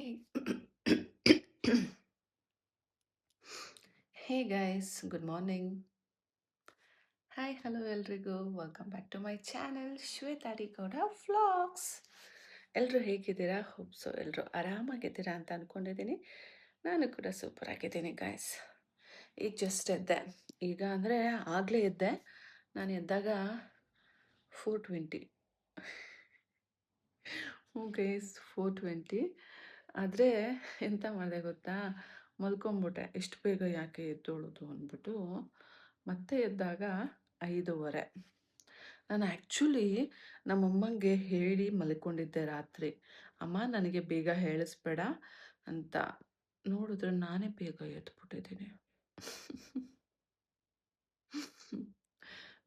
Hey, hey guys, good morning. Hi, hello ಎಲ್ರಿಗೂ. Welcome back to my channel Shwetha D Gowda vlogs. ಎಲ್ಲರೂ ಹೇಗಿದ್ದೀರಾ? Hope so ಎಲ್ಲರೂ ಆರಾಮಾಗಿದ್ದೀರಾ ಅಂತ ಅಂದ್ಕೊಂಡಿದ್ದೀನಿ. ನಾನು ಕೂಡ ಸೂಪರ್ ಆಗಿದ್ದೀನಿ ಗಾಯ್ಸ್. ಈಗ ಜಸ್ಟ್ ಎದ್ದೆ. ಈಗ ಅಂದರೆ ಆಗಲೇ ಎದ್ದೆ. ನಾನು ಎದ್ದಾಗ 4:20. ಹ್ಞೂ ಗೈಸ್, 4:20. ಆದರೆ ಎಂತ ಮಾಡಿದೆ ಗೊತ್ತಾ, ಮಲ್ಕೊಂಬಿಟ್ಟೆ. ಇಷ್ಟು ಬೇಗ ಯಾಕೆ ಎದ್ದೋಳೋದು ಅಂದ್ಬಿಟ್ಟು ಮತ್ತೆ ಎದ್ದಾಗ 5:30. ನಾನು ಆ್ಯಕ್ಚುಲಿ ನಮ್ಮಮ್ಮಂಗೆ ಹೇಳಿ ಮಲ್ಕೊಂಡಿದ್ದೆ ರಾತ್ರಿ, ಅಮ್ಮ ನನಗೆ ಬೇಗ ಹೇಳಿಸ್ಬೇಡ ಅಂತ. ನೋಡಿದ್ರೆ ನಾನೇ ಬೇಗ ಎದ್ಬಿಟ್ಟಿದ್ದೀನಿ.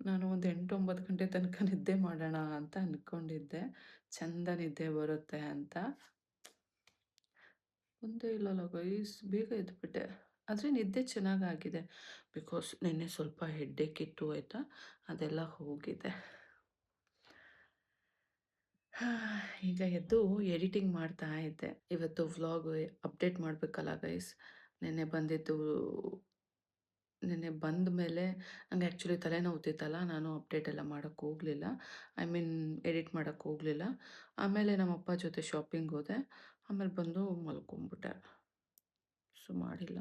ನಾನು ಒಂದು 8-9 ಗಂಟೆ ತನಕ ನಿದ್ದೆ ಮಾಡೋಣ ಅಂತ ಅಂದ್ಕೊಂಡಿದ್ದೆ, ಚಂದ ನಿದ್ದೆ ಬರುತ್ತೆ ಅಂತ. ಒಂದೇ ಇಲ್ಲಲ್ಲ ಗೈಸ್, ಬೇಗ ಎದ್ಬಿಟ್ಟೆ. ಆದರೆ ನಿದ್ದೆ ಚೆನ್ನಾಗಾಗಿದೆ. ಬಿಕಾಸ್ ನಿನ್ನೆ ಸ್ವಲ್ಪ ಹೆಡ್ಡೇಕ್ ಇತ್ತು ಆಯಿತಾ, ಅದೆಲ್ಲ ಹೋಗಿದೆ. ಈಗ ಎದ್ದು ಎಡಿಟಿಂಗ್ ಮಾಡ್ತಾ ಇದ್ದೆ. ಇವತ್ತು ವ್ಲಾಗ್ ಅಪ್ಡೇಟ್ ಮಾಡಬೇಕಲ್ಲ ಗೈಸ್. ನೆನ್ನೆ ಬಂದ ಮೇಲೆ ನಂಗೆ ಆ್ಯಕ್ಚುಲಿ ತಲೆನೋವ್ತಿತ್ತಲ್ಲ, ನಾನು ಅಪ್ಡೇಟ್ ಎಲ್ಲ ಮಾಡೋಕ್ಕೆ ಹೋಗಲಿಲ್ಲ. ಐ ಮೀನ್ ಎಡಿಟ್ ಮಾಡೋಕ್ಕೆ ಹೋಗಲಿಲ್ಲ. ಆಮೇಲೆ ನಮ್ಮಪ್ಪ ಜೊತೆ ಶಾಪಿಂಗ್ ಹೋದೆ. ಆಮೇಲೆ ಬಂದು ಮಲ್ಕೊಂಬಿಟ್ಟೆ. ಸೊ ಮಾಡಿಲ್ಲ,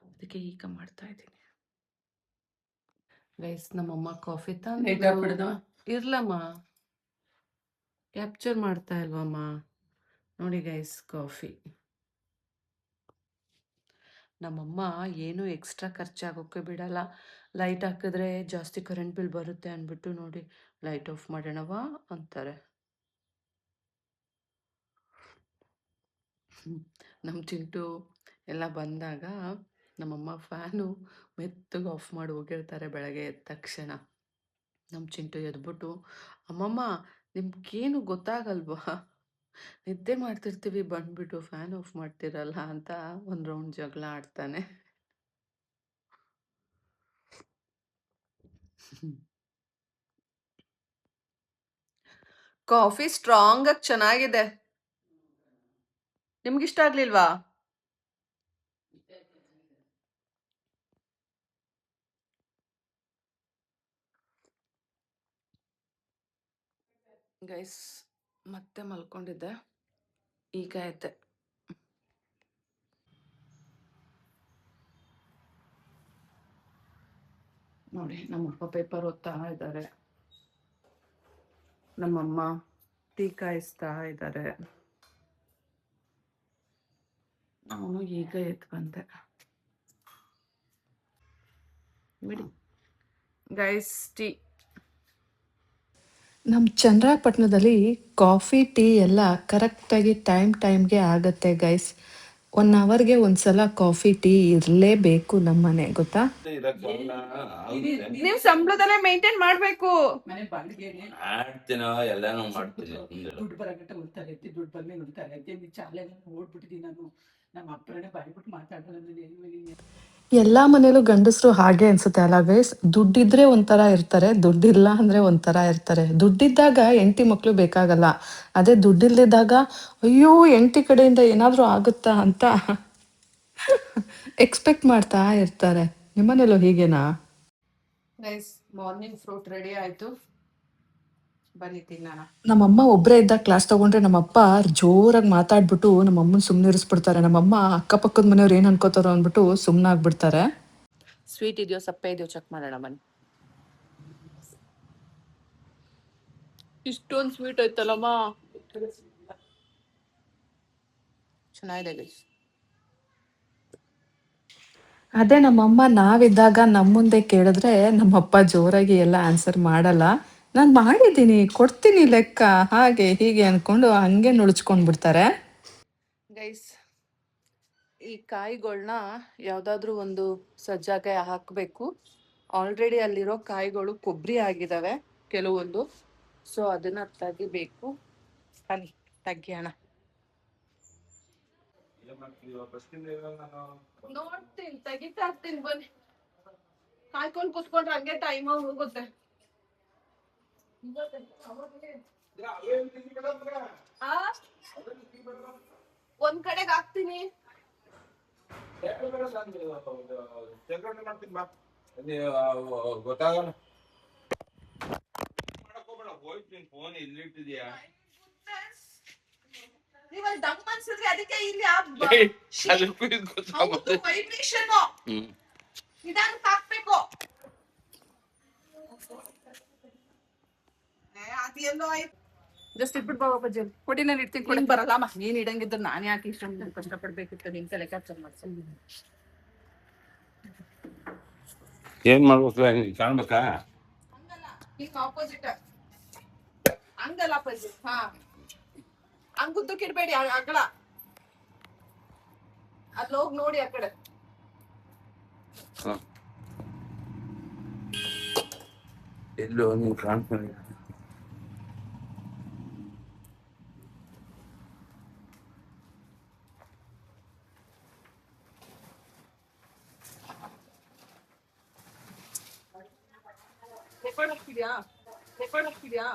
ಅದಕ್ಕೆ ಈಗ ಮಾಡ್ತಾ ಇದ್ದೀನಿ ಗೈಸ್. ನಮ್ಮಮ್ಮ ಕಾಫಿ ತಂದು ಇರ್ಲಮ್ಮ, ಕ್ಯಾಪ್ಚರ್ ಮಾಡ್ತಾ ಇಲ್ವಮ್ಮ. ನೋಡಿ ಗೈಸ್, ಕಾಫಿ. ನಮ್ಮಮ್ಮ ಏನೂ ಎಕ್ಸ್ಟ್ರಾ ಖರ್ಚಾಗೋಕ್ಕೆ ಬಿಡಲ್ಲ. ಲೈಟ್ ಹಾಕಿದ್ರೆ ಜಾಸ್ತಿ ಕರೆಂಟ್ ಬಿಲ್ ಬರುತ್ತೆ ಅಂದ್ಬಿಟ್ಟು ನೋಡಿ, ಲೈಟ್ ಆಫ್ ಮಾಡೋಣವಾ ಅಂತಾರೆ. ನಮ್ಮ ಚಿಂಟು ಎಲ್ಲ ಬಂದಾಗ ನಮ್ಮಮ್ಮ ಫ್ಯಾನು ಮೆತ್ತಗೆ ಆಫ್ ಮಾಡಿ ಹೋಗಿರ್ತಾರೆ ಬೆಳಗ್ಗೆ ಎದ್ದ ತಕ್ಷಣ. ನಮ್ಮ ಚಿಂಟು ಎದ್ಬಿಟ್ಟು, ಅಮ್ಮಮ್ಮ ನಿಮ್ಗೇನು ಗೊತ್ತಾಗಲ್ವಾ, ನಿದ್ದೆ ಮಾಡ್ತಿರ್ತೀವಿ ಬಂದ್ಬಿಟ್ಟು ಫ್ಯಾನ್ ಆಫ್ ಮಾಡ್ತಿರಲ್ಲ ಅಂತ ಒಂದು ರೌಂಡ್ ಜಗಳ ಆಡ್ತಾನೆ. ಕಾಫಿ ಸ್ಟ್ರಾಂಗ್ ಆಗಿ ಚೆನ್ನಾಗಿದೆ. ನಿಮ್ಗಿಷ್ಟ ಆಗ್ಲಿಲ್ವಾ? ಗೈಸ್, ಮತ್ತೆ ಮಲ್ಕೊಂಡಿದ್ದೆ, ಈಗ ಎದ್ದೆ. ನೋಡಿ, ನಮ್ಮಪ್ಪ ಪೇಪರ್ ಓದ್ತಾ ಇದ್ದಾರೆ, ನಮ್ಮಮ್ಮ ಟೀ ಕಾಯಿಸ್ತಾ ಇದ್ದಾರೆ. ಅವನು ಈಗ ಎದ್ದು ಬಂದೆ. ಬಿಡಿ ಗೈಸ್, ಟೀ. ನಮ್ಮ ಚನ್ನರಾಯಪಟ್ಟಣದಲ್ಲಿ ಕಾಫಿ ಟೀ ಎಲ್ಲ ಕರೆಕ್ಟಾಗಿ ಟೈಮ್ಗೆ ಆಗುತ್ತೆ ಗೈಸ್. 1 ಅವರ್ಗೆ ಒಂದ್ಸಲ ಕಾಫಿ ಟೀ ಇರಲೇಬೇಕು ನಮ್ಮನೆ, ಗೊತ್ತಾ? ನೀವು ಸಂಬಳದಲ್ಲೇ ಮೇಂಟೈನ್ ಮಾಡಬೇಕು. ದುಡ್ಡು ಬರಗಟ್ಟ ಉಳ್ತಾರೆ, ದುಡ್ಡು ಬಂದ್ಮೇಲೆ ಉಳ್ತಾರೆ. ಚಾಲೆ ನೋಡ್ಬಿಟ್ಟಿದ್ದೀನಿ ನಾನು. ನಮ್ಮ ಅಪ್ಪರೇ ಬಾಯ್ಬಿಟ್ಟು ಮಾತಾಡೋದು. ಎಲ್ಲ ಮನೇಲೂ ಗಂಡಸರು ಹಾಗೆ ಅನ್ಸುತ್ತೆ ಅಲ್ಲ ಗೈಸ್. ದುಡ್ಡಿದ್ರೆ ಒಂಥರ ಇರ್ತಾರೆ, ದುಡ್ಡಿಲ್ಲ ಅಂದ್ರೆ ಒಂಥರ ಇರ್ತಾರೆ. ದುಡ್ಡಿದ್ದಾಗ ಹೆಂಡತಿ ಮಕ್ಳು ಬೇಕಾಗಲ್ಲ, ಅದೇ ದುಡ್ಡಿಲ್ದಿದ್ದಾಗ ಅಯ್ಯೋ ಹೆಂಡತಿ ಕಡೆಯಿಂದ ಏನಾದರೂ ಆಗುತ್ತಾ ಅಂತ ಎಕ್ಸ್ಪೆಕ್ಟ್ ಮಾಡ್ತಾ ಇರ್ತಾರೆ. ನಿಮ್ಮನೇಲೂ ಹೀಗೇನಾ ಗೈಸ್? ಮಾರ್ನಿಂಗ್ ಫ್ರೂಟ್ ರೆಡಿ ಆಯ್ತು, ಬನ್ನಿ ತಿನ್ನೋಣ. ನಮ್ಮಮ್ಮ ಒಬ್ಬರೇ ಇದ್ದಾಗ ಕ್ಲಾಸ್ ತಗೊಂಡ್ರೆ ನಮ್ಮಪ್ಪ ಜೋರಾಗಿ ಮಾತಾಡ್ಬಿಟ್ಟು ನಮ್ಮಮ್ಮನ ಸುಮ್ಮನಿರಿಸ್ಬಿಡ್ತಾರೆ. ನಮ್ಮಮ್ಮ ಅಕ್ಕಪಕ್ಕದ ಮನೆಯವ್ರು ಏನು ಅನ್ಕೋತಾರೋ ಅಂದ್ಬಿಟ್ಟು ಸುಮ್ಮನಾಗ್ಬಿಡ್ತಾರೆ. ಸ್ವೀಟ್ ಇದೆಯೋ ಸಪ್ಪೆ ಇದೆಯೋ ಚೆಕ್ ಮಾಡೋಣ ಬನ್ನಿ. ಇಷ್ಟೊಂದು ಸ್ವೀಟ್ ಐತಲ್ಲಮ್ಮ, ಚೆನ್ನಾಗಿದೆ ಗೈಸ್. ಅದೇ ನಮ್ಮಮ್ಮ ನಾವಿದ್ದಾಗ ನಮ್ಮ ಮುಂದೆ ಕೇಳಿದ್ರೆ ನಮ್ಮಪ್ಪ ಜೋರಾಗಿ ಎಲ್ಲ ಆನ್ಸರ್ ಮಾಡಲ್ಲ. ನಾನು ಮಾಡಿದ್ದೀನಿ, ಕೊಡ್ತೀನಿ ಲೆಕ್ಕ, ಹಾಗೆ ಹೀಗೆ ಅಂದ್ಕೊಂಡು ಹಂಗೆ ನುಳ್ಚ್ಕೊಂಡ್ಬಿಡ್ತಾರೆ ಗೈಸ್. ಈ ಕಾಯಿಗಳನ್ನ ಯಾವುದಾದ್ರೂ ಒಂದು ಸಜ್ಜಾಗೆ ಹಾಕಬೇಕು. ಆಲ್ರೆಡಿ ಅಲ್ಲಿರೋ ಕಾಯಿಗಳು ಕೊಬ್ಬರಿ ಆಗಿದ್ದಾವೆ ಕೆಲವೊಂದು, ಸೊ ಅದನ್ನ ತೆಗಿಬೇಕು. ಬನ್ನಿ ತೆಗಿಯೋಣ. ನೋಡ್ತೀನಿ, ತೆಗಿತಾ ಇರ್ತೀನಿ ಬನ್ನಿ. ಕಾಯ್ಕೊಂಡು ಕುತ್ಕೊಂಡ್ರೆ ಹಂಗೆ ಟೈಮ್ ಹೋಗುತ್ತೆ. ಒಂದ್ ಕಡೆಗೆ ಗೊತ್ತಾಗಲ್ಲ ಫೋನ್ ಎಲ್ಲಿಟ್ಟಿದ್ಯಾ ನೀವಲ್ಲಿ ದಮ್ ಅನ್ಸಿದ್ರೆ ಅದಕ್ಕೆ ಇಲ್ಲಿ ವೈಬ್ರೇಷನ್ ನಿಧಾನಕ್ಕೆ ಹಾಕ್ಬೇಕು. ಅದೆಲ್ಲೋ ಆಯ್ತು. ಜಸ್ಟ್ ಇಟ್ಬಿಟ್ಟು ಬಜ್ಜಿ ಕೊಡಿ, ನಾನು ಇಡ್ತೀನಿ. ಕೊಡಿ ಬರಲ್ಲಮ್ಮ, ನೀನ್ ಇಡಂಗಿದ್ರೆ ನಾನು ಯಾಕೆ ಇಷ್ಟೊಂದು ಕಷ್ಟಪಡ್ಬೇಕಿತ್ತು ನಿನ್ ತಲೆ ಕ್ಯಾಪ್ಚರ್ ಮಾಡ್ತೀನಿ. ಏನ್ ಮಾಡ್ಬೇಕು ಕಾಣ್ಬೇಕಾ? ಹಂಗಲ್ಲ, ಹಿಂಗ್ ಆಪೋಸಿಟ್ ಹಂಗಲ್ಲ ಪಜ್ಜಿ. ಹಾ, ಹಂಗುದ್ದಕ್ಕೆ ಇಡ್ಬೇಡಿ, ಅಗಲ ಅಲ್ಲಿ ಹೋಗಿ ನೋಡಿ ಆ ಕಡೆ. ಎಲ್ಲೋ ನೀವು ಕಾಣ್ತೀನಿ. ರೆಕಾರ್ಡ್ ಹಾಕ್ತಿದ್ಯಾ? ರೆಕಾರ್ಡ್ ಹಾಕ್ತಿದ್ಯಾ?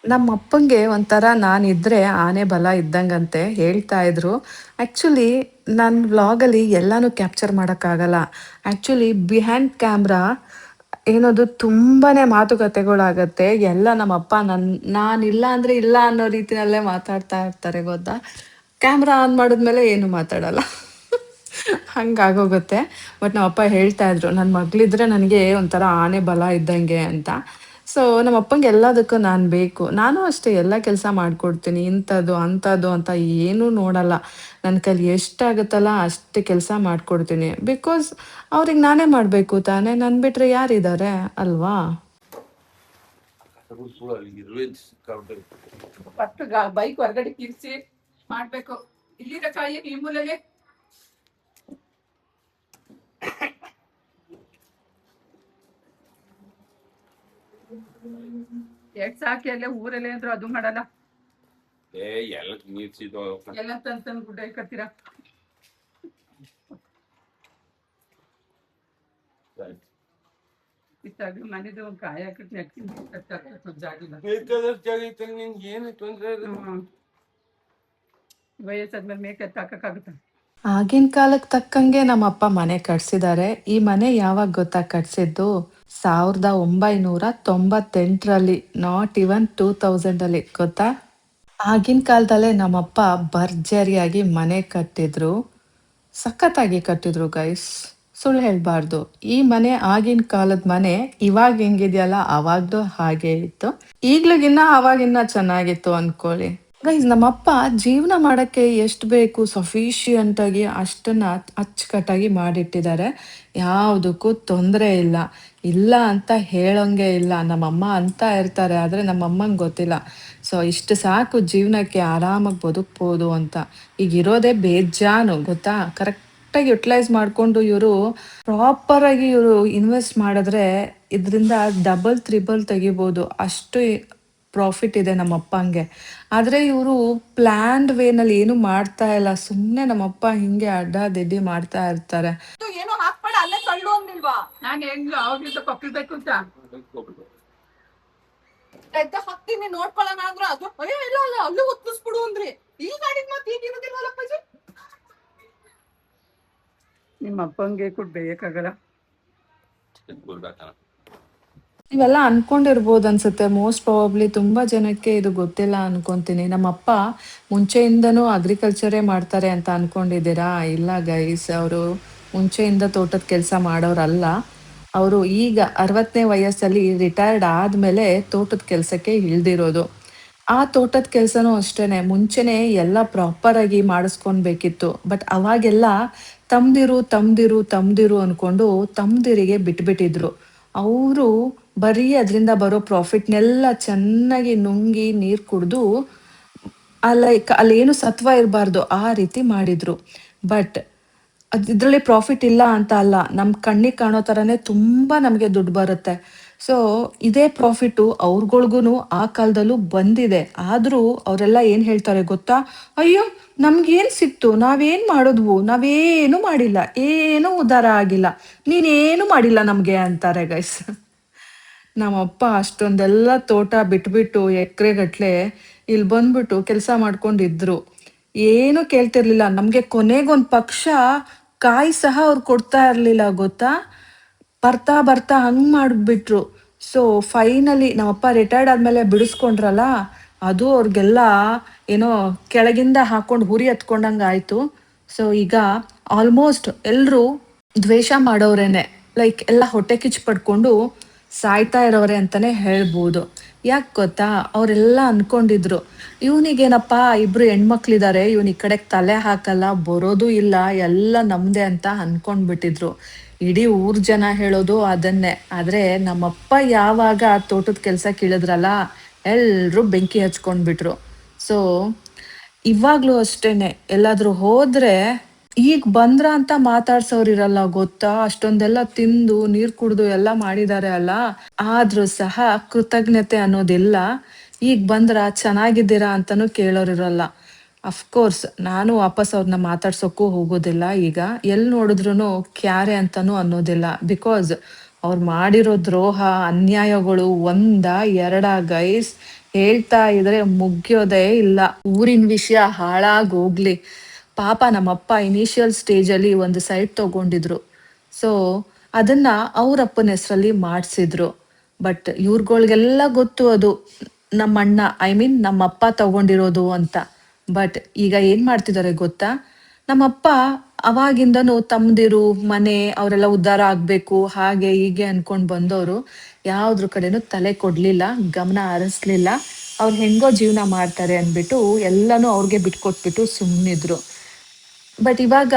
ನಮ್ಮ ಅಪ್ಪಂಗೆ ಒಂಥರ ನಾನಿದ್ರೆ ಆನೆ ಬಲ ಇದ್ದಂಗಂತೆ ಹೇಳ್ತಾ ಇದ್ರು. ಆ್ಯಕ್ಚುಲಿ ನನ್ನ ವ್ಲಾಗಲ್ಲಿ ಎಲ್ಲನೂ ಕ್ಯಾಪ್ಚರ್ ಮಾಡೋಕ್ಕಾಗಲ್ಲ. ಆ್ಯಕ್ಚುಲಿ ಬಿಹೈಂಡ್ ಕ್ಯಾಮ್ರಾ ಏನದು ತುಂಬಾ ಮಾತುಕತೆಗಳಾಗತ್ತೆ. ಎಲ್ಲ ನಮ್ಮಪ್ಪ ನಾನಿಲ್ಲ ಅಂದರೆ ಇಲ್ಲ ಅನ್ನೋ ರೀತಿಯಲ್ಲೇ ಮಾತಾಡ್ತಾ ಇರ್ತಾರೆ ಗೊತ್ತಾ. ಕ್ಯಾಮ್ರಾ ಆನ್ ಮಾಡಿದ್ಮೇಲೆ ಏನು ಮಾತಾಡಲ್ಲ. ಹಂಗಾಗೋಗುತ್ತೆ. ಬಟ್ ನಮ್ಮಪ್ಪ ಹೇಳ್ತಾ ಇದ್ರು, ನನ್ನ ಮಗಳಿದ್ರೆ ನನಗೆ ಒಂಥರ ಆನೆ ಬಲ ಇದ್ದಂಗೆ ಅಂತ. ಸೊ ನಮ್ಮ ಅಪ್ಪಂಗೆ ಎಲ್ಲದಕ್ಕೂ ನಾನು ಬೇಕು. ನಾನು ಅಷ್ಟೇ ಎಲ್ಲ ಕೆಲಸ ಮಾಡ್ಕೊಡ್ತೀನಿ. ಇಂಥದ್ದು ಅಂಥದ್ದು ಅಂತ ಏನೂ ನೋಡಲ್ಲ. ನನ್ನ ಕೈಲಿ ಎಷ್ಟಾಗುತ್ತಲ್ಲ ಅಷ್ಟು ಕೆಲಸ ಮಾಡ್ಕೊಡ್ತೀನಿ. ಬಿಕಾಸ್ ಅವ್ರಿಗೆ ನಾನೇ ಮಾಡಬೇಕು ತಾನೇ, ನನ್ನ ಬಿಟ್ಟರೆ ಯಾರಿದ್ದಾರೆ ಅಲ್ವಾ? ಫಸ್ಟ್ ಬೈಕ್ ಹೊರಗಡೆ ಕಿರ್ಸಿ ಮಾಡಬೇಕು. ಇಲ್ಲಿರ ಕಾಯಿ ಈ ಮೂಲೆಗೆ ಎಷ್ಟ್ ಸಾಕಿ ಅಲ್ಲೇ ಊರಲ್ಲೇ ಅಂದ್ರು ಅದು ಮಾಡಲ್ಲ. ಎಲ್ಲ ನೀರ್ಸಿದ್ದು ಎಲ್ಲ ತಂದ್ ಗುಡ್ಡ ಇಕ್ಕತ್ತೀರಾ. ಇತ್ತಾಗ ಮನೆದು ಒಂದು ಕಾಯಿ ಹಾಕಿಟ್ಟು ನೆಟ್ಟಿ ಜಾಗಿಲ್ಲ. ಏನು ತೊಂದ್ರೆ ವಯಸ್ಸಾದ್ಮೇಲೆ ಮೇಕೆ ಹಾಕಕ್ಕಾಗುತ್ತ? ಆಗಿನ ಕಾಲಕ್ಕೆ ತಕ್ಕಂಗೆ ನಮ್ಮಪ್ಪ ಮನೆ ಕಟ್ಸಿದ್ದಾರೆ. ಈ ಮನೆ ಯಾವಾಗ ಗೊತ್ತಾ ಕಟ್ಸಿದ್ದು? 1998ರಲ್ಲಿ, ನಾಟ್ ಇವನ್ 2000ಅಲ್ಲಿ. ಗೊತ್ತಾ? ಆಗಿನ ಕಾಲದಲ್ಲೇ ನಮ್ಮಪ್ಪ ಭರ್ಜರಿಯಾಗಿ ಮನೆ ಕಟ್ಟಿದ್ರು. ಸಖತ್ತಾಗಿ ಕಟ್ಟಿದ್ರು ಗೈಸ್, ಸುಳ್ಳು ಹೇಳ್ಬಾರ್ದು. ಈ ಮನೆ ಆಗಿನ ಕಾಲದ ಮನೆ. ಇವಾಗ ಹೆಂಗಿದೆಯಲ್ಲ ಅವಾಗ್ದು ಹಾಗೆ ಇತ್ತು. ಈಗ್ಲಿಗಿನ್ನ ಅವಾಗಿನ್ನ ಚೆನ್ನಾಗಿತ್ತು ಅನ್ಕೊಳ್ಳಿ. ಗೈಸ್, ನಮ್ಮಪ್ಪ ಜೀವನ ಮಾಡಕ್ಕೆ ಎಷ್ಟು ಬೇಕು ಸಫಿಷಿಯಂಟ್ ಆಗಿ ಅಷ್ಟನ್ನ ಅಚ್ಚುಕಟ್ಟಾಗಿ ಮಾಡಿಟ್ಟಿದ್ದಾರೆ. ಯಾವುದಕ್ಕೂ ತೊಂದರೆ ಇಲ್ಲ. ಇಲ್ಲ ಅಂತ ಹೇಳೋಂಗೆ ಇಲ್ಲ. ನಮ್ಮಮ್ಮ ಅಂತ ಇರ್ತಾರೆ, ಆದರೆ ನಮ್ಮಮ್ಮಂಗೆ ಗೊತ್ತಿಲ್ಲ. ಸೊ ಇಷ್ಟು ಸಾಕು ಜೀವನಕ್ಕೆ, ಆರಾಮಾಗಿ ಬದುಕ್ಬೋದು ಅಂತ. ಈಗ ಇರೋದೇ ಬೇಜಾನು ಗೊತ್ತಾ. ಕರೆಕ್ಟಾಗಿ ಯುಟಿಲೈಸ್ ಮಾಡಿಕೊಂಡು ಇವರು ಪ್ರಾಪರಾಗಿ ಇವರು ಇನ್ವೆಸ್ಟ್ ಮಾಡಿದ್ರೆ ಇದರಿಂದ ಡಬಲ್ ತ್ರಿಬಲ್ ತೆಗಿಬೋದು. ಅಷ್ಟು ಪ್ರಾಫಿಟ್ ಇದೆ ನಮ್ಮಪ್ಪಂಗೆ. ಆದರೆ ಇವರು ಪ್ಲ್ಯಾನ್ಡ್ ವೇನಲ್ಲಿ ಏನು ಮಾಡ್ತಾ ಇಲ್ಲ. ಸುಮ್ಮನೆ ನಮ್ಮಪ್ಪ ಹಿಂಗೆ ಅಡ್ಡಾದಿಡ್ಡಿ ಮಾಡ್ತಾ ಇರ್ತಾರೆ. ಏನು ಹಾಕ್ಬೇಡ, ಅಲ್ಲೇ ಕಳ್ಳು ಅಂದಿಲ್ವಾ? ನಾನು ಹೆಂಗ್ ಅವಾಗಿಂದ ಕೊಪ್ಪಿರ್ಬೇಕು ಅಂತ ಎದ್ದ ಹಾಕ್ತೀನಿ ನೋಡ್ಕೊಳ್ಳೋಣ ಅಂದ್ರು ಅದು ಅಯ್ಯೋ ಇಲ್ಲ ಅಲ್ಲ ಅಲ್ಲೂ ಹೊತ್ತಿಸ್ಬಿಡು ಅಂದ್ರಿ. ಈ ಗಾಡಿಗೆ ಮತ್ತೆ ಈಗ ಇರೋದಿಲ್ವಲ್ಲ ಅಪ್ಪಾಜಿ. ನಿಮ್ಮ ಅಪ್ಪಂಗೆ ಕೊಟ್ಟು ಬೇಯಕ್ಕಾಗಲ್ಲ. ಇವೆಲ್ಲ ಅನ್ಕೊಂಡಿರ್ಬೋದು ಅನ್ಸುತ್ತೆ. ಮೋಸ್ಟ್ ಪ್ರಾಬಬ್ಲಿ ತುಂಬಾ ಜನಕ್ಕೆ ಇದು ಗೊತ್ತಿಲ್ಲ ಅನ್ಕೊಂತೀನಿ. ನಮ್ಮಪ್ಪ ಮುಂಚೆಯಿಂದನೂ ಅಗ್ರಿಕಲ್ಚರೇ ಮಾಡ್ತಾರೆ ಅಂತ ಅನ್ಕೊಂಡಿದ್ದೀರಾ? ಇಲ್ಲ ಗೈಸ್, ಅವರು ಮುಂಚೆಯಿಂದ ತೋಟದ ಕೆಲಸ ಮಾಡೋರಲ್ಲ. ಅವರು ಈಗ 60ನೇ ವಯಸ್ಸಲ್ಲಿ ರಿಟೈರ್ಡ್ ಆದ್ಮೇಲೆ ತೋಟದ ಕೆಲಸಕ್ಕೆ ಇಳ್ದಿರೋದು. ಆ ತೋಟದ ಕೆಲಸನೂ ಅಷ್ಟೇನೆ ಮುಂಚೆನೆ ಎಲ್ಲ ಪ್ರಾಪರ್ ಆಗಿ ಮಾಡಿಸ್ಕೊಳ್ಬೇಕಿತ್ತು. ಬಟ್ ಅವಾಗೆಲ್ಲ ತಮ್ದಿರು ತಮ್ದಿರು ತಮ್ದಿರು ಅನ್ಕೊಂಡು ತಮ್ದಿರಿಗೆ ಬಿಟ್ಬಿಟ್ಟಿದ್ರು. ಅವರು ಬರೀ ಅದರಿಂದ ಬರೋ ಪ್ರಾಫಿಟ್ನೆಲ್ಲ ಚೆನ್ನಾಗಿ ನುಂಗಿ ನೀರು ಕುಡಿದು ಅಲ್ಲೇನು ಸತ್ವ ಇರಬಾರ್ದು ಆ ರೀತಿ ಮಾಡಿದ್ರು. ಬಟ್ ಇದರಲ್ಲಿ ಪ್ರಾಫಿಟ್ ಇಲ್ಲ ಅಂತ ಅಲ್ಲ. ನಮ್ಮ ಕಣ್ಣಿಗೆ ಕಾಣೋ ಥರನೇ ತುಂಬ ನಮಗೆ ದುಡ್ಡು ಬರುತ್ತೆ. ಸೊ ಇದೇ ಪ್ರಾಫಿಟ್ಟು ಅವ್ರಗಳ್ಗೂ ಆ ಕಾಲದಲ್ಲೂ ಬಂದಿದೆ. ಆದರೂ ಅವರೆಲ್ಲ ಏನು ಹೇಳ್ತಾರೆ ಗೊತ್ತಾ? ಅಯ್ಯೋ, ನಮ್ಗೇನು ಸಿಕ್ತು, ನಾವೇನು ಮಾಡಿದ್ವು, ನಾವೇನು ಮಾಡಿಲ್ಲ, ಏನೂ ಉದ್ಧಾರ ಆಗಿಲ್ಲ, ನೀನೇನು ಮಾಡಿಲ್ಲ ನಮಗೆ ಅಂತಾರೆ ಗೈಸ್. ನಮ್ಮಪ್ಪ ಅಷ್ಟೊಂದೆಲ್ಲ ತೋಟ ಬಿಟ್ಬಿಟ್ಟು ಎಕರೆಗಟ್ಲೆ ಇಲ್ಲಿ ಬಂದ್ಬಿಟ್ಟು ಕೆಲಸ ಮಾಡ್ಕೊಂಡಿದ್ರು. ಏನು ಕೇಳ್ತಿರ್ಲಿಲ್ಲ ನಮಗೆ. ಕೊನೆಗೊಂದು ಪಕ್ಷ ಕಾಯಿ ಸಹ ಅವ್ರು ಕೊಡ್ತಾ ಇರಲಿಲ್ಲ ಗೊತ್ತಾ. ಬರ್ತಾ ಬರ್ತಾ ಹಂಗೆ ಮಾಡಿಬಿಟ್ರು. ಸೊ ಫೈನಲಿ ನಮ್ಮಪ್ಪ ರಿಟೈರ್ಡ್ ಆದಮೇಲೆ ಬಿಡಿಸ್ಕೊಂಡ್ರಲ್ಲ, ಅದು ಅವ್ರಿಗೆಲ್ಲ ಏನೋ ಕೆಳಗಿಂದ ಹಾಕೊಂಡು ಹುರಿ ಹತ್ಕೊಂಡಂಗೆ ಆಯಿತು. ಸೊ ಈಗ ಆಲ್ಮೋಸ್ಟ್ ಎಲ್ಲರೂ ದ್ವೇಷ ಮಾಡೋರೇನೆ. ಲೈಕ್ ಎಲ್ಲ ಹೊಟ್ಟೆ ಕಿಚ್ಚು ಪಡ್ಕೊಂಡು ಸಾಯ್ತಾ ಇರೋರೆ ಅಂತಾನೆ ಹೇಳ್ಬೋದು. ಯಾಕೆ ಗೊತ್ತಾ, ಅವರೆಲ್ಲ ಅನ್ಕೊಂಡಿದ್ರು ಇವನಿಗೇನಪ್ಪ ಇಬ್ರು ಹೆಣ್ಮಕ್ಳಿದ್ದಾರೆ, ಇವನ್ ಈ ಕಡೆಗೆ ತಲೆ ಹಾಕಲ್ಲ, ಬರೋದು ಇಲ್ಲ, ಎಲ್ಲ ನಮ್ದೆ ಅಂತ ಅನ್ಕೊಂಡ್ಬಿಟ್ಟಿದ್ರು. ಇಡೀ ಊರ್ ಜನ ಹೇಳೋದು ಅದನ್ನೇ. ಆದ್ರೆ ನಮ್ಮಪ್ಪ ಯಾವಾಗ ತೋಟದ ಕೆಲಸ ಕೇಳಿದ್ರಲ್ಲ, ಎಲ್ರೂ ಬೆಂಕಿ ಹಚ್ಕೊಂಡ್ಬಿಟ್ರು. ಸೊ ಇವಾಗ್ಲೂ ಅಷ್ಟೇನೆ, ಎಲ್ಲಾದ್ರೂ ಹೋದ್ರೆ ಈಗ ಬಂದ್ರ ಅಂತ ಮಾತಾಡ್ಸೋರಿರಲ್ಲ ಗೊತ್ತಾ. ಅಷ್ಟೊಂದೆಲ್ಲ ತಿಂದು ನೀರ್ ಕುಡ್ದು ಎಲ್ಲ ಮಾಡಿದ್ದಾರೆ ಅಲ್ಲ, ಆದ್ರೂ ಸಹ ಕೃತಜ್ಞತೆ ಅನ್ನೋದಿಲ್ಲ. ಈಗ ಬಂದ್ರ ಚೆನ್ನಾಗಿದ್ದೀರಾ ಅಂತಾನೂ ಕೇಳೋರಿರಲ್ಲ. ಅಫ್ಕೋರ್ಸ್ ನಾನು ವಾಪಸ್ ಅವ್ರನ್ನ ಮಾತಾಡ್ಸೋಕ್ಕೂ ಹೋಗೋದಿಲ್ಲ. ಈಗ ಎಲ್ಲಿ ನೋಡಿದ್ರು ಕ್ಯಾರೆ ಅಂತಾನೂ ಅನ್ನೋದಿಲ್ಲ. ಬಿಕಾಸ್ ಅವ್ರು ಮಾಡಿರೋ ದ್ರೋಹ ಅನ್ಯಾಯಗಳು ಒಂದ ಎರಡ ಗೈಸ್, ಹೇಳ್ತಾ ಇದ್ರೆ ಮುಗಿಯೋದೇ ಇಲ್ಲ. ಊರಿನ ವಿಷಯ ಹಾಳಾಗೋಗ್ಲಿ. ಪಾಪ ನಮ್ಮಪ್ಪ ಇನಿಷಿಯಲ್ ಸ್ಟೇಜಲ್ಲಿ ಒಂದು ಸೈಟ್ ತಗೊಂಡಿದ್ರು. ಸೊ ಅದನ್ನ ಅವ್ರಪ್ಪನ ಹೆಸರಲ್ಲಿ ಮಾಡಿಸಿದ್ರು. ಬಟ್ ಇವ್ರುಗಳ್ಗೆಲ್ಲ ಗೊತ್ತು ಅದು ನಮ್ಮ ಅಣ್ಣ, ಐ ಮೀನ್ ನಮ್ಮಪ್ಪ ತಗೊಂಡಿರೋದು ಅಂತ. ಬಟ್ ಈಗ ಏನ್ ಮಾಡ್ತಿದ್ದಾರೆ ಗೊತ್ತಾ, ನಮ್ಮಪ್ಪ ಅವಾಗಿಂದನೂ ತಮ್ದಿರು ಮನೆ ಅವರೆಲ್ಲ ಉದ್ಧಾರ ಆಗ್ಬೇಕು ಹಾಗೆ ಹೀಗೆ ಅನ್ಕೊಂಡ್ ಬಂದವರು ಯಾವ್ದ್ರ ಕಡೆನೂ ತಲೆ ಕೊಡ್ಲಿಲ್ಲ, ಗಮನ ಹರಿಸ್ಲಿಲ್ಲ. ಅವ್ರು ಹೆಂಗೋ ಜೀವನ ಮಾಡ್ತಾರೆ ಅನ್ಬಿಟ್ಟು ಎಲ್ಲನೂ ಅವ್ರಿಗೆ ಬಿಟ್ಕೊಟ್ಬಿಟ್ಟು ಸುಮ್ಮನಿದ್ರು. ಬಟ್ ಇವಾಗ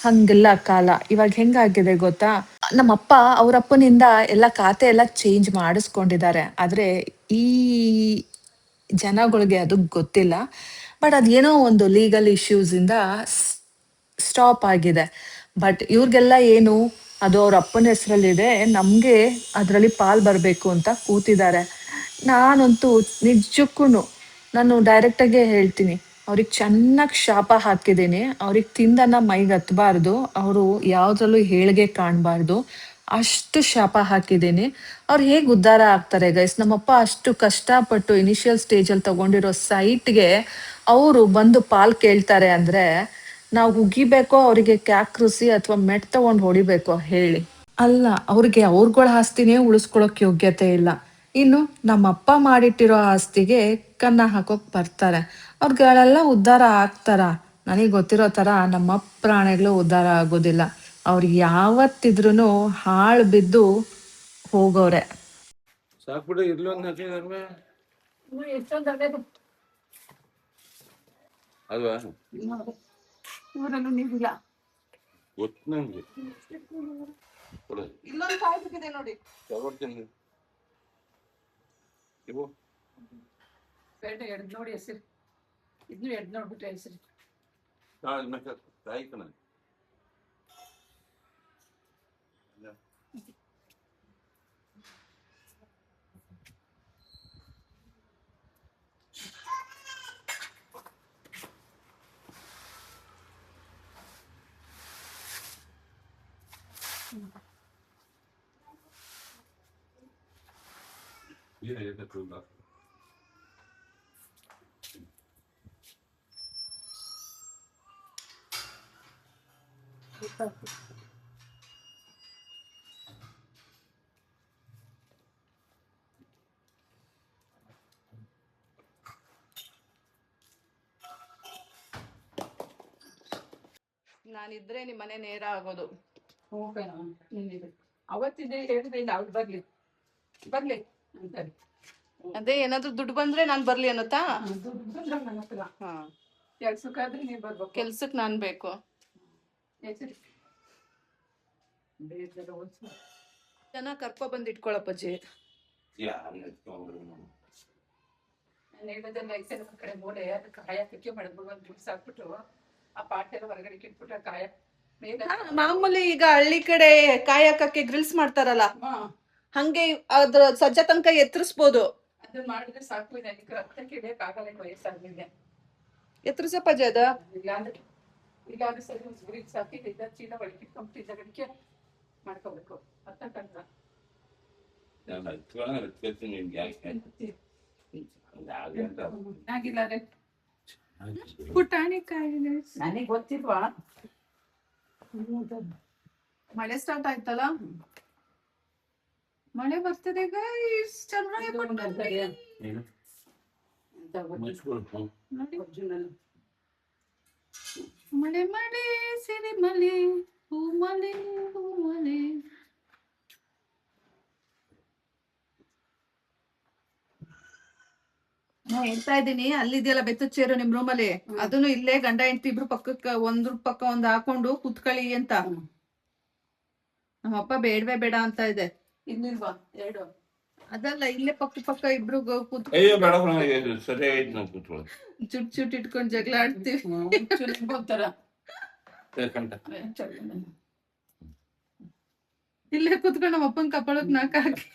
ಹಂಗಿಲ್ಲ ಕಾಲ. ಇವಾಗ ಹೆಂಗಾಗಿದೆ ಗೊತ್ತಾ, ನಮ್ಮಪ್ಪ ಅವ್ರಪ್ಪನಿಂದ ಎಲ್ಲ ಖಾತೆ ಎಲ್ಲ ಚೇಂಜ್ ಮಾಡಿಸ್ಕೊಂಡಿದ್ದಾರೆ. ಆದ್ರೆ ಈ ಜನಗಳಿಗೆ ಅದು ಗೊತ್ತಿಲ್ಲ. ಬಟ್ ಅದೇನೋ ಒಂದು ಲೀಗಲ್ ಇಶ್ಯೂಸ್ ಇಂದ ಸ್ಟಾಪ್ ಆಗಿದೆ. ಬಟ್ ಇವ್ರಿಗೆಲ್ಲ ಏನು, ಅದು ಅವ್ರ ಅಪ್ಪನ ಹೆಸರಲ್ಲಿದೆ, ನಮ್ಗೆ ಅದರಲ್ಲಿ ಪಾಲ್ ಬರಬೇಕು ಅಂತ ಕೂತಿದ್ದಾರೆ. ನಾನಂತೂ ನಿಜಕ್ಕೂ ನಾನು ಡೈರೆಕ್ಟಾಗೆ ಹೇಳ್ತೀನಿ, ಅವ್ರಿಗೆ ಚೆನ್ನಾಗಿ ಶಾಪ ಹಾಕಿದ್ದೀನಿ. ಅವ್ರಿಗೆ ತಿಂದನ್ನ ಮೈಗೆ ಹತ್ಬಾರ್ದು, ಅವರು ಯಾವ್ದ್ರಲ್ಲೂ ಏಳ್ಗೆ ಕಾಣಬಾರ್ದು, ಅಷ್ಟು ಶಾಪ ಹಾಕಿದ್ದೀನಿ. ಅವ್ರು ಹೇಗೆ ಉದ್ಧಾರ ಆಗ್ತಾರೆ ಗೈಸ್? ನಮ್ಮಪ್ಪ ಅಷ್ಟು ಕಷ್ಟಪಟ್ಟು ಇನಿಷಿಯಲ್ ಸ್ಟೇಜಲ್ಲಿ ತಗೊಂಡಿರೋ ಸೈಟ್ಗೆ ಅವರು ಬಂದು ಪಾಲ್ ಕೇಳ್ತಾರೆ ಅಂದ್ರೆ ನಾವು ಉಗಿಬೇಕೋ, ಅವರಿಗೆ ಕ್ಯಾಕ್ರಿಸಿ ಅಥವಾ ಮೆಟ್ ತಗೊಂಡು ಹೊಡಿಬೇಕೋ ಹೇಳಿ? ಅಲ್ಲ, ಅವ್ರಿಗೆ ಅವ್ರಗಳ ಆಸ್ತಿನೇ ಉಳಿಸ್ಕೊಳಕ್ ಯೋಗ್ಯತೆ ಇಲ್ಲ. ಇನ್ನು ನಮ್ಮಪ್ಪ ಮಾಡಿಟ್ಟಿರೋ ಆಸ್ತಿಗೆ ಕನ್ನ ಹಾಕೋಕ್ ಬರ್ತಾರೆ. ಅವ್ರುಗಳೆಲ್ಲ ಉದ್ಧಾರ ಆಗ್ತಾರ? ನನಗೆ ಗೊತ್ತಿರೋ ತರ ನಮ್ಮ ಪ್ರಾಣಿಗಳು ಉದ್ಧಾರ ಆಗೋದಿಲ್ಲ. ಅವ್ರು ಯಾವತ್ತಿದ್ರೂ ಹಾಳು ಬಿದ್ದು ಹೋಗೋರೆ. ಸಾಕ್ಬಿಡು, ಇರ್ಲಿ ಒಂದು ಹಾಕಿದಾರೆ ಅಲ್ವಾ? ಊರಲ್ಲೂ ನೀರಿಲ್ಲ. ಗೊತ್ತು ನಂಗೆ. ಇಲ್ಲೊಂದು ಕಾಯಿ ಬಿಟ್ಟಿದೆ ನೋಡಿ. ತಗೊಳ್ತೀನಿ ಇವು. ಬೇಡ, ಎಡ್ ನೋಡಿ ಹೆಸರು. ಇದನ್ನು ಎಡ್ ನೋಡ್ಬಿಟ್ಟು ಹೆಸರು. ತಾಯಿ ಕಣ. ನಾನಿದ್ರೆ ನಿಮ್ಮ ಮನೆ ನೇರ ಆಗೋದು. ಅವತ್ತಿದ್ದೆ ಹೇಳಿದ್ರೆ ಇಲ್ಲ, ಅವ್ರು ಬರ್ಲಿ ಬರ್ಲಿ ಅಂತಾರೆ. ಅದೇ ಏನಾದ್ರು ದುಡ್ಡು ಬಂದ್ರೆ ನಾನ್ ಬರ್ಲಿ ಅನ್ನತ್ತಾ. ದುಡ್ಡು ಬಂದ್ರೆ ನನ್ನ ಹತ್ರ ಹಾ, ಕೆಲ್ಸಕ್ಕಾದ್ರೆ ನೀವ್ ಬರ್ಬೇಕು. ಕೆಲ್ಸಕ್ ನಾನ್ ಬೇಕು. ಹೆಸರು ಬೇಜಾರ ಹೊಲ್ಸು. ಜನ ಕರ್ಕೊ ಬಂದ್ ಇಟ್ಕೊಳಪ್ಪಜ್ಜಿ. ನಾನು ಹೇಳೋದೆಲ್ಲ ಐಸೆಲ್ಲ ಕಡೆ ಮೂಲೆ ಅದಕ್ಕೆ ಕಾಯ ಪಿಕ್ಕೆ ಮಾಡಿದ್ಬಿಡು, ಒಂದು ದುಡ್ಡು ಸಾಕ್ಬಿಟ್ಟು ಆ ಪಾಟೆಲ್ಲ ಹೊರಗಡೆ ಇಟ್ಬಿಟ್ರೆ ಕಾಯ ಬೇಗ. ಮಾಮೂಲಿ ಈಗ ಹಳ್ಳಿ ಕಡೆ ಕಾಯಿ ಹಾಕಕ್ಕೆ ಗ್ರಿಲ್ಸ್ ಮಾಡ್ತಾರಲ್ಲ, ಹಂಗೆ ಅದ್ರ ಸಜ್ಜ ತನಕ ಎತ್ತರಿಸ್ಬೋದು. ಅದನ್ನ ಮಾಡಿದ್ರೆ ಸಾಕು. ನನಗೆ ರಕ್ತ ಕೆಡಿಯಕ್ ಆಗಲ್ಲ, ವಯಸ್ಸಾದ್ಮೇಲೆ. ಎತ್ತರಿಸಪ್ಪಾಜಿ ಅದ ಇಲ್ಲಾಂದ್ರೆ ಸರಿ ಗುರಿಗೆ ಸಾಕಿ ಚೀಲ ಒಳಗಿಟ್ಕೊಂಡ್ಬಿಟ್ಟಿದ್ದ ಗಡಿಕೆ ಮಾಡ್ಕೋಬೇಕು. ಅರ್ಥ ಕಂಡ ಆಗಿಲ್ಲ ರೀ ಪುಟಾಣಿ ಕಾಯಿ. ನನಗೆ ಗೊತ್ತಿಲ್ವಾ? ಮಳೆ ಸ್ಟಾರ್ಟ್ ಆಯ್ತಲ್ಲ, ಮಳೆ ಬರ್ತದೆ ಗೈಸ್. ಮಳೆ ಮಳೆ ಸಿರಿ ಮಳೆ ಹೂ ಮಳೆ ಹೂ ಮಳೆ. ನಾ ಹೇಳ್ತಾ ಇದ್ದೀನಿ, ಅಲ್ಲಿದೆಯಲ್ಲ ಬೆತ್ತದ ಚೇರು ನಿಮ್ ರೂಮಲ್ಲಿ, ಅದನ್ನು ಇಲ್ಲೇ ಗಂಡ ಹೆಂಡತಿ ಇಬ್ರು ಪಕ್ಕಕ್ಕೆ ಒಂದ್ರ ಪಕ್ಕ ಒಂದ್ ಹಾಕೊಂಡು ಕೂತ್ಕೊಳ್ಳಿ ಅಂತ. ನಮ್ಮಪ್ಪ ಬೇಡವೇ ಬೇಡ ಅಂತ ಇದೆ. ಇನ್ನಿಲ್ವಾ ಎರಡು? ಅದಲ್ಲ, ಇಲ್ಲೇ ಪಕ್ಕ ಇಬ್ರು ಚುಟ್ ಚುಟ್ ಇಟ್ಕೊಂಡ್ ಜಗಳ ಆಡ್ತೀವಿ. ಇಲ್ಲೇ ಕೂತ್ಕೊಂಡು ನಮ್ಮ ಅಪ್ಪನ ಕಪಾಳಕ್ ನಾಕ ಹಾಕಿ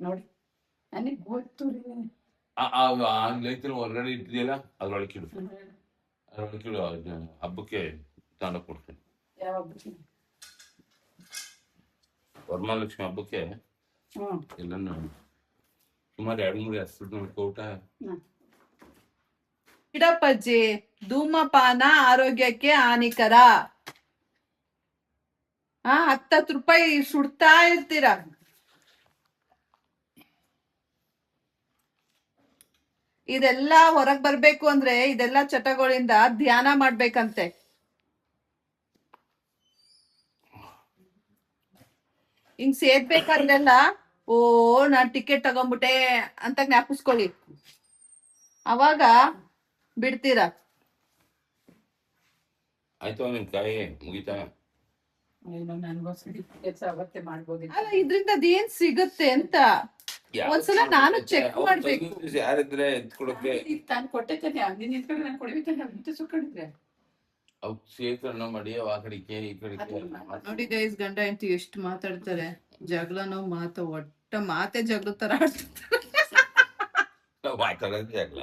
ನೋಡಿ. ನನಗೆ ಗೊತ್ತು ಹೊರಗಡೆ ಇಟ್ಟಿದೆಯಲ್ಲ ಅದ್ರೊಳಕಿಡು, ಹಬ್ಬಕ್ಕೆ ತಗೊಂಡೋಗಿ ಕೊಡ್ತೀನಿ. ಯಾವ ಹಬ್ಬಕ್ಕೆ? ವರಮಹಾಲಕ್ಷ್ಮಿ ಹಬ್ಬಕ್ಕೆ ಎಲ್ಲಾನು ಸುಮಾರು 2-3 ಹೆಸರು ನೋಡ್ಕೋಟ. ಇಡಪ್ಪಜ್ಜಿ, ಧೂಮಪಾನ ಆರೋಗ್ಯಕ್ಕೆ ಹಾನಿಕರ. 10 ರೂಪಾಯಿ ಸುಡ್ತಾ ಇರ್ತೀರ. ಇದೆಲ್ಲ ಹೊರಗ್ ಬರ್ಬೇಕು ಅಂದ್ರೆ ಇದೆಲ್ಲ ಚಟಗಳಿಂದ ಧ್ಯಾನ ಮಾಡ್ಬೇಕಂತೆ. ಹಿಂಗ್ ಸೇರ್ಬೇಕಾದ್ರೆಲ್ಲ ಓ ನಾನ್ ಟಿಕೆಟ್ ತಗೊಂಡ್ಬಿಟ್ಟೆ ಅಂತ ಜ್ಞಾಪಿಸ್ಕೊಳ್ಳಿ, ಅವಾಗ ಬಿಡ್ತೀರಾ. ಆಯ್ತು ನಿಮ್ ಕಾಯಿ ಮುಗಿತಾ? ಅಲ್ಲ, ಇದ್ರಿಂದ ಅದೇನ್ ಸಿಗುತ್ತೆ ಅಂತ ಒಂದ್ಸಲ ನಾನು ಚೆಕ್ ಮಾಡ್ಬೇಕು. ಯಾರಿದ್ರೆ ಎತ್ಕೊಡಕ್ಕೆ ತಾನು ಕೊಟ್ಟೆ ತಾನೆ, ನೀನ್ ನಿಂತ್ಕೊಂಡು ನಾನು ಕೊಡ್ಬೇಕಂದ್ರೆ ಮುಂಚೆ ಸುಕ್ಕೊಂಡಿದ್ರೆ ಶೇಖರಣೆ ಮಾಡಿ ಆ ಕಡೆಗೆ ಈ ಕಡೆಗೆ. ನೋಡಿ ಗೈಸ್, ಗಂಡ ಹೆಂಡತಿ ಎಷ್ಟು ಮಾತಾಡ್ತಾರೆ. ಜಗಳನೋ ಮಾತು, ಒಟ್ಟ ಮಾತೆ ಜಗಳ ತರ ಆಡ್ತಿರ್ತಾರೆ. ಮಾತಾಡೋದು ಜಗಳ.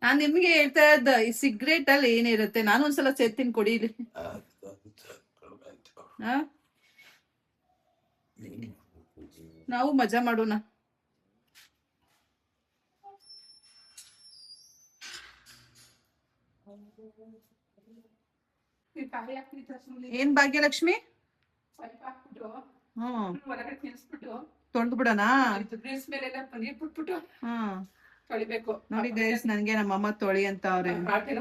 ನಾನ್ ನಿಮ್ಗೆ ಹೇಳ್ತಾ ಇದ್ದ, ಈ ಸಿಗರೇಟ್ ಅಲ್ಲಿ ಏನಿರುತ್ತೆ, ನಾನು ಒಂದ್ಸಲ ಸೇರ್ತೀನಿ ಕೊಡಿಲಿ. ನಾವು ಮಜಾ ಮಾಡೋಣ. ಏನ್ ಭಾಗ್ಯಲಕ್ಷ್ಮಿ? ತೊಳ್ದು ಬಿಡೋಣ. ತೊಳಿಬೇಕು ನೋಡಿ ಗೈಸ್, ನನ್ಗೆ ನಮ್ಮಮ್ಮ ತೊಳಿ ಅಂತ ಅವ್ರೆ.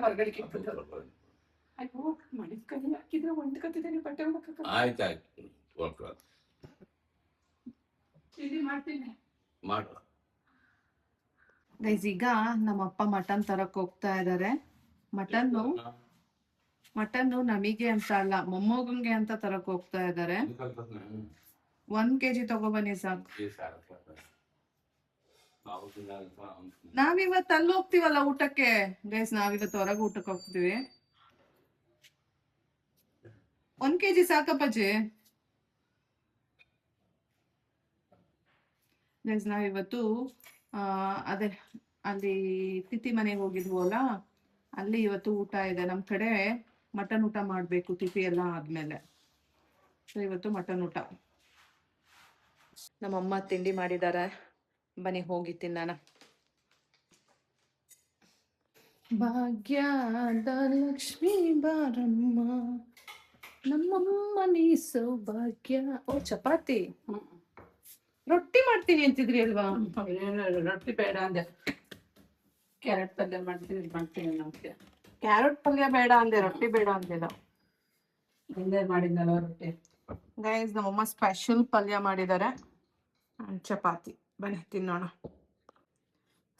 ಹೊರಗಡೆ ಹಾಕಿದ್ರೆ ಹೊಂದ್ಕತ್ತಿದ್ದೇನೆ ಬಟ್ಟೆ ಆಯ್ತಾಯ್ತು ಮಾಡ್ತೀನಿ. ಗೈಸ್, ಈಗ ನಮ್ಮಪ್ಪ ಮಟನ್ ತರಕ್ ಹೋಗ್ತಾ ಇದಾರೆ. ಮಟನ್ನು ನಮಗೆ ಅಂತ ಅಲ್ಲ, ಮೊಮ್ಮಗಂಗೆ ಅಂತ ತರಕ್ ಹೋಗ್ತಾ ಇದಾರೆ. 1 kg ತಗೊಬನ್ನಿ ಸಾಕು. ನಾವಿವತ್ತು ಅಲ್ಲಿ ಹೋಗ್ತೀವಲ್ಲ ಊಟಕ್ಕೆ ಗೈಸ್, ನಾವಿವತ್ತು ಹೊರಗೆ ಊಟಕ್ಕೆ ಹೋಗ್ತೀವಿ. 1 kg ಸಾಕಪ್ಪಾಜಿ. ಗೈಸ್, ನಾವಿವತ್ತು ಅದೇ ಅಲ್ಲಿ ತಿಥಿ ಮನೆಗೆ ಹೋಗಿದ್ವಲ್ಲ, ಅಲ್ಲಿ ಇವತ್ತು ಊಟ ಇದೆ. ನಮ್ ಕಡೆ ಮಟನ್ ಊಟ ಮಾಡ್ಬೇಕು ತಿಥಿ ಎಲ್ಲ ಆದ್ಮೇಲೆ. ಸೊ ಇವತ್ತು ಮಟನ್ ಊಟ. ನಮ್ಮಮ್ಮ ತಿಂಡಿ ಮಾಡಿದಾರೆ, ಬನ್ನಿ ಹೋಗಿ ತಿನ್ನೋಣ. ಭಾಗ್ಯದ ಲಕ್ಷ್ಮೀ ಬಾರಮ್ಮ, ನಮ್ಮಮ್ಮ ನೀ ಸೌಭಾಗ್ಯ. ಓ ಚಪಾತಿ, ರೊಟ್ಟಿ ಮಾಡ್ತೀನಿ ಅಂತಿದ್ರಿ ಅಲ್ವಾ? ರೊಟ್ಟಿ ಬೇಡ ಅಂದೆ, ಕ್ಯಾರೆಟ್ ಪಲ್ಯ ಮಾಡ್ತೀನಿ ನಮ್ಗೆ. ಕ್ಯಾರೆಟ್ ಪಲ್ಯ ಬೇಡ ಅಂದೆ, ರೊಟ್ಟಿ ಬೇಡ ಅಂದಿಲ್ಲ. ಹಿಂದೆ ಮಾಡಿದ್ನಲ್ಲ ರೊಟ್ಟಿ. ಗೈಸ್, ನಮ್ಮಮ್ಮ ಸ್ಪೆಷಲ್ ಪಲ್ಯ ಮಾಡಿದ್ದಾರೆ, ಚಪಾತಿ. ಬನ್ನಿ ತಿನ್ನೋಣ.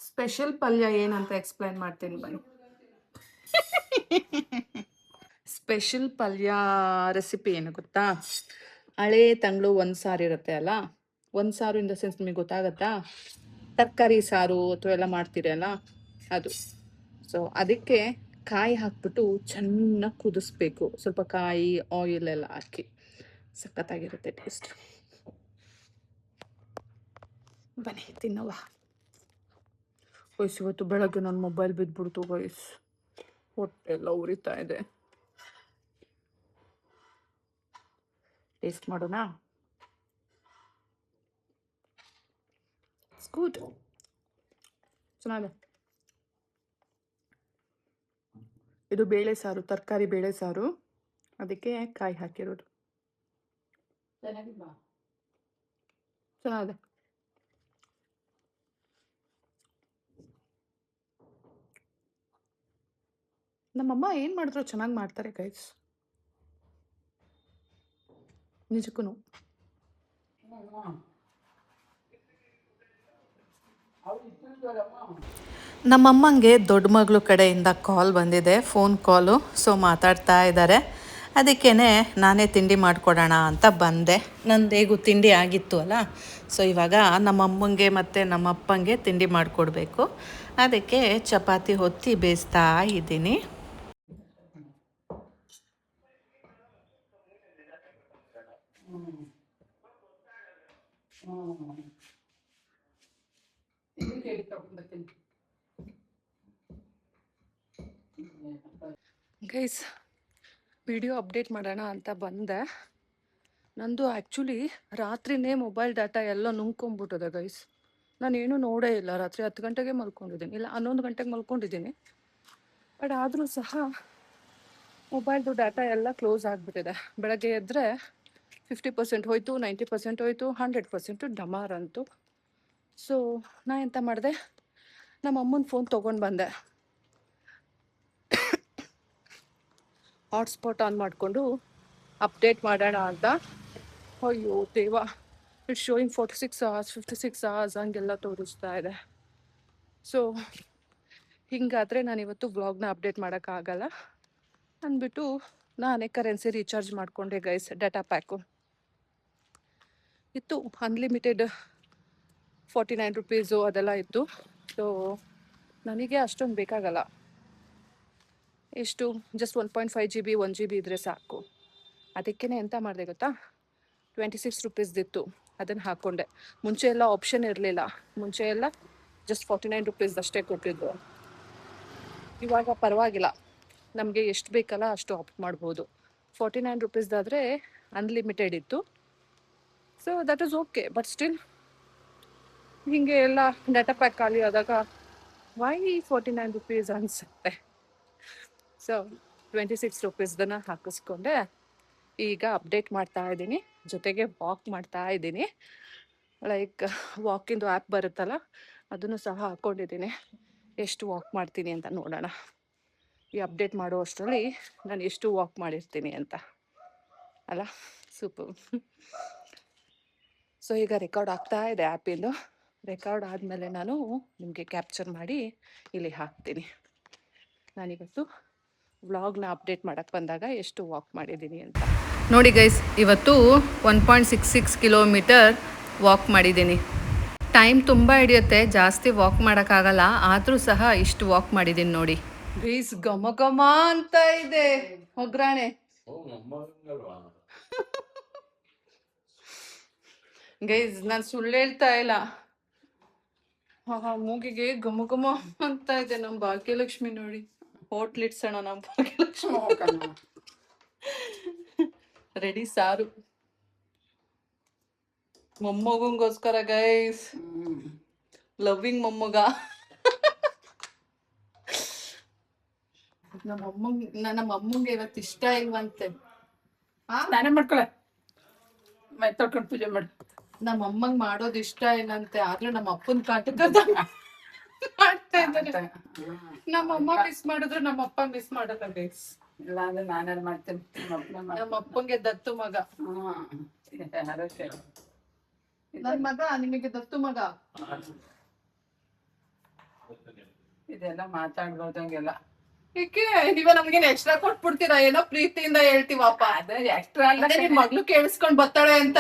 ಸ್ಪೆಷಲ್ ಪಲ್ಯ ಏನಂತ ಎಕ್ಸ್ಪ್ಲೈನ್ ಮಾಡ್ತೀನಿ ಬನ್ನಿ. ಸ್ಪೆಷಲ್ ಪಲ್ಯ ರೆಸಿಪಿ ಏನು ಗೊತ್ತಾ? ಹಳೆ ತಂಗಳು 1 ಸಾರು ಇರುತ್ತೆ ಅಲ್ಲ, 1 ಸಾರು ಇನ್ ದ ಸೆನ್ಸ್ ನಿಮಗೆ ಗೊತ್ತಾಗತ್ತಾ? ತರಕಾರಿ ಸಾರು ಅಥವಾ ಎಲ್ಲ ಮಾಡ್ತೀರಲ್ಲ ಅದು. ಸೊ ಅದಕ್ಕೆ ಕಾಯಿ ಹಾಕ್ಬಿಟ್ಟು ಚೆನ್ನಾಗಿ ಕುದಿಸ್ಬೇಕು. ಸ್ವಲ್ಪ ಕಾಯಿ ಆಯಿಲ್ ಎಲ್ಲ ಹಾಕಿ ಸಖತ್ತಾಗಿರುತ್ತೆ ಟೇಸ್ಟ್. ಬನ್ನಿ ತಿನ್ನವ. ವಯಸ್ಸು ಇವತ್ತು ಬೆಳಗ್ಗೆ ನನ್ನ ಮೊಬೈಲ್ ಬಿದ್ದುಬಿಡ್ತು ವಯಸ್ಸು, ಹೊಟ್ಟೆ ಎಲ್ಲ ಉರಿತಾ ಇದೆ. ಟೇಸ್ಟ್ ಮಾಡೋಣ. ಇಟ್ಸ್ ಗುಡ್, ಚೆನ್ನಾಗಿದೆ. ಇದು ಬೇಳೆ ಸಾರು, ತರಕಾರಿ ಬೇಳೆ ಸಾರು, ಅದಕ್ಕೆ ಕಾಯಿ ಹಾಕಿರೋದು. ಚೆನ್ನಾಗಿದೆ. ನಮ್ಮಮ್ಮ ಏನು ಮಾಡಿದ್ರು ಚೆನ್ನಾಗಿ ಮಾಡ್ತಾರೆ ಗೈಸ್, ನಿಜಕ್ಕೂ. ನಮ್ಮಮ್ಮಂಗೆ ದೊಡ್ಡ ಮಗಳು ಕಡೆಯಿಂದ ಕಾಲ್ ಬಂದಿದೆ, ಫೋನ್ ಕಾಲು. ಸೊ ಮಾತಾಡ್ತಾ ಇದ್ದಾರೆ. ಅದಕ್ಕೇ ನಾನೇ ತಿಂಡಿ ಮಾಡಿಕೊಡೋಣ ಅಂತ ಬಂದೆ. ನಂದು ಹೇಗೂ ತಿಂಡಿ ಆಗಿತ್ತು ಅಲ್ಲ, ಸೊ ಇವಾಗ ನಮ್ಮಮ್ಮಂಗೆ ಮತ್ತು ನಮ್ಮಪ್ಪಂಗೆ ತಿಂಡಿ ಮಾಡಿಕೊಡ್ಬೇಕು. ಅದಕ್ಕೆ ಚಪಾತಿ ಹೊತ್ತಿ ಬೇಯಿಸ್ತಾ ಇದ್ದೀನಿ. ಗೈಸ್, ವಿಡಿಯೋ ಅಪ್ಡೇಟ್ ಮಾಡೋಣ ಅಂತ ಬಂದೆ. ನಂದು ಆ್ಯಕ್ಚುಲಿ ರಾತ್ರಿನೇ ಮೊಬೈಲ್ ಡಾಟಾ ಎಲ್ಲ ನುಂಗ್ಕೊಂಬಿಟ್ಟಿದೆ ಗೈಸ್. ನಾನೇನು ನೋಡೇ ಇಲ್ಲ. ರಾತ್ರಿ 10 ಗಂಟೆಗೆ ಮಲ್ಕೊಂಡಿದ್ದೀನಿ, ಇಲ್ಲ 11 ಗಂಟೆಗೆ ಮಲ್ಕೊಂಡಿದ್ದೀನಿ. ಬಟ್ ಆದರೂ ಸಹ ಮೊಬೈಲ್ದು ಡಾಟಾ ಎಲ್ಲ ಕ್ಲೋಸ್ ಆಗಿಬಿಟ್ಟಿದೆ. ಬೆಳಗ್ಗೆ ಎದ್ದರೆ 50% ಹೋಯಿತು, 90% ಹೋಯಿತು, 100% ಡಮಾರ್ ಅಂತು. ಸೊ ನಾ ಎಂತ ಮಾಡಿದೆ, ನಮ್ಮ ಅಮ್ಮನ ಫೋನ್ ತೊಗೊಂಡು ಬಂದೆ. ಹಾಟ್ಸ್ಪಾಟ್ ಆನ್ ಮಾಡಿಕೊಂಡು ಅಪ್ಡೇಟ್ ಮಾಡೋಣ ಅಂತ. ಅಯ್ಯೋ ದೇವ, ಇಟ್ಸ್ ಶೋಯಿಂಗ್ 46 hours 56 hours ಹಂಗೆಲ್ಲ ತೋರಿಸ್ತಾ ಇದೆ. ಸೊ ಹಿಂಗಾದರೆ ನಾನಿವತ್ತು ವ್ಲಾಗ್ನ ಅಪ್ಡೇಟ್ ಮಾಡೋಕ್ಕಾಗಲ್ಲ ಅಂದ್ಬಿಟ್ಟು ನಾನೇ ಕರೆನ್ಸಿ ರೀಚಾರ್ಜ್ ಮಾಡಿಕೊಂಡೆ ಗೈಸ್. ಡಾಟಾ ಪ್ಯಾಕು ಇತ್ತು, ಅನ್ಲಿಮಿಟೆಡ್ 49 rupees ಅದೆಲ್ಲ ಇತ್ತು. ಸೊ ನನಗೆ ಅಷ್ಟೊಂದು ಬೇಕಾಗಲ್ಲ. ಎಷ್ಟು, ಜಸ್ಟ್ 1.5 GB 1 GB ಇದ್ದರೆ ಸಾಕು. ಅದಕ್ಕೇ ಎಂತ ಮಾಡಿದೆ ಗೊತ್ತಾ, 26 rupees ಇತ್ತು, ಅದನ್ನು ಹಾಕ್ಕೊಂಡೆ. ಮುಂಚೆ ಎಲ್ಲ ಆಪ್ಷನ್ ಇರಲಿಲ್ಲ. ಮುಂಚೆ ಎಲ್ಲ ಜಸ್ಟ್ 49 rupees ಅಷ್ಟೇ ಕೊಟ್ಟಿದ್ದು. ಇವಾಗ ಪರವಾಗಿಲ್ಲ, ನಮಗೆ ಎಷ್ಟು ಬೇಕಲ್ಲ ಅಷ್ಟು ಆಪ್ಟ್ ಮಾಡ್ಬೋದು. 49 rupees ಅನ್ಲಿಮಿಟೆಡ್ ಇತ್ತು. So that is okay. But still ಹೀಗೆ ಎಲ್ಲ ಡಾಟಾ ಪ್ಯಾಕ್ ಖಾಲಿ ಆದಾಗ ವೈ 49 rupees ಅನಿಸುತ್ತೆ. ಸೊ 26 rupeesದನ್ನು ಹಾಕಿಸ್ಕೊಂಡೆ. ಈಗ ಅಪ್ಡೇಟ್ ಮಾಡ್ತಾ ಇದ್ದೀನಿ, ಜೊತೆಗೆ ವಾಕ್ ಮಾಡ್ತಾ ಇದ್ದೀನಿ. ಲೈಕ್ ವಾಕಿಂದು ಆ್ಯಪ್ ಬರುತ್ತಲ್ಲ, ಅದನ್ನು ಸಹ ಹಾಕ್ಕೊಂಡಿದ್ದೀನಿ. ಎಷ್ಟು ವಾಕ್ ಮಾಡ್ತೀನಿ ಅಂತ ನೋಡೋಣ. ಈ ಅಪ್ಡೇಟ್ ಮಾಡೋ ಅಷ್ಟರಲ್ಲಿ ನಾನು ಎಷ್ಟು ವಾಕ್ ಮಾಡಿರ್ತೀನಿ ಅಂತ ಅಲ್ಲ. ಸೂಪರ್. ಸೊ ಈಗ ರೆಕಾರ್ಡ್ ಆಗ್ತಾ ಇದೆ ಆ್ಯಪಿಂದು. ರೆಕಾರ್ಡ್ ಆದಮೇಲೆ ನಾನು ನಿಮಗೆ ಕ್ಯಾಪ್ಚರ್ ಮಾಡಿ ಇಲ್ಲಿ ಹಾಕ್ತೀನಿ. ನಾನಿವತ್ತು ವ್ಲಾಗ್ನ ಅಪ್ಡೇಟ್ ಮಾಡೋಕ್ಕೆ ಬಂದಾಗ ಎಷ್ಟು ವಾಕ್ ಮಾಡಿದ್ದೀನಿ ಅಂತ ನೋಡಿ ಗೈಸ್. ಇವತ್ತು 1.66 kilometer ವಾಕ್ ಮಾಡಿದ್ದೀನಿ. ಟೈಮ್ ತುಂಬ ಹಿಡಿಯುತ್ತೆ, ಜಾಸ್ತಿ ವಾಕ್ ಮಾಡೋಕ್ಕಾಗಲ್ಲ, ಆದರೂ ಸಹ ಇಷ್ಟು ವಾಕ್ ಮಾಡಿದ್ದೀನಿ ನೋಡಿ ಗೈಸ್. ಘಮ ಘಮ ಅಂತ ಇದೆ ಒಗ್ರಾಣೆ. ಗೈಸ್ ನಾನು ಸುಳ್ಳು ಹೇಳ್ತಾ ಇಲ್ಲ, ಮೂಗಿಗೆ ಘಮ ಘಮ ಅಂತ ಇದೆ. ನಮ್ಮ ಭಾಗ್ಯಲಕ್ಷ್ಮಿ ನೋಡಿ, ಹೋಟ್ಲ್ ಇಡ್ಸೋಣ ನಮ್ಮ ಭಾಗ್ಯಲಕ್ಷ್ಮಿ. ರೆಡಿ ಸಾರು ಮೊಮ್ಮಗಂಗೋಸ್ಕರ ಗೈಸ್. ಲವ್ವಿಂಗ್ ಮೊಮ್ಮಗ. ನಮ್ಮ ಅಮ್ಮಂಗೆ ಇವತ್ತು ಇಷ್ಟ ಇಲ್ವಂತೆ. ಸ್ನಾನ ಮಾಡ್ಕೊಳ, ಮೈ ತೊಳ್ಕೊಂಡು ಪೂಜೆ ಮಾಡಿ. ನಮ್ಮ ಅಮ್ಮಂಗ್ ಮಾಡೋದು ಇಷ್ಟ ಏನಂತೆ, ಆದ್ರೆ ನಮ್ಮ ಅಪ್ಪನ ಕಾಟಕ ಮಾಡ್ತಾ ಇದ್ದಾರೆ. ನಮ್ಮ ಅಮ್ಮ ಮಿಸ್ ಮಾಡಿದ್ರು ನಮ್ಮ ಅಪ್ಪ ಮಿಸ್ ಮಾಡಲ್ಲ ಗೈಸ್. ಇಲ್ಲ ಅಂದ್ರೆ ನಾನೇನು ಮಾಡ್ತೇನೆ. ನಮ್ಮ ಅಪ್ಪಂಗೆ ದತ್ತು ಮಗ. ನನ್ ಮಗ ನಿಮಗೆ ದತ್ತು ಮಗ. ಇದೆಲ್ಲ ಮಾತಾಡ್ಬೋದಂಗೆಲ್ಲ. ಏಕೆ ನೀವೇ ನಮ್ಗೇನು ಎಕ್ಸ್ಟ್ರಾ ಕೊಟ್ಬಿಡ್ತೀರಾ? ಏನೋ ಪ್ರೀತಿಯಿಂದ ಹೇಳ್ತೀವಪ್ಪ. ಅದೇ ಎಕ್ಸ್ಟ್ರಾ ಅಲ್ಲ, ನಿಮ್ ಮಗ್ಳು ಕೇಳಿಸ್ಕೊಂಡ್ ಬರ್ತಾಳೆ ಅಂತ.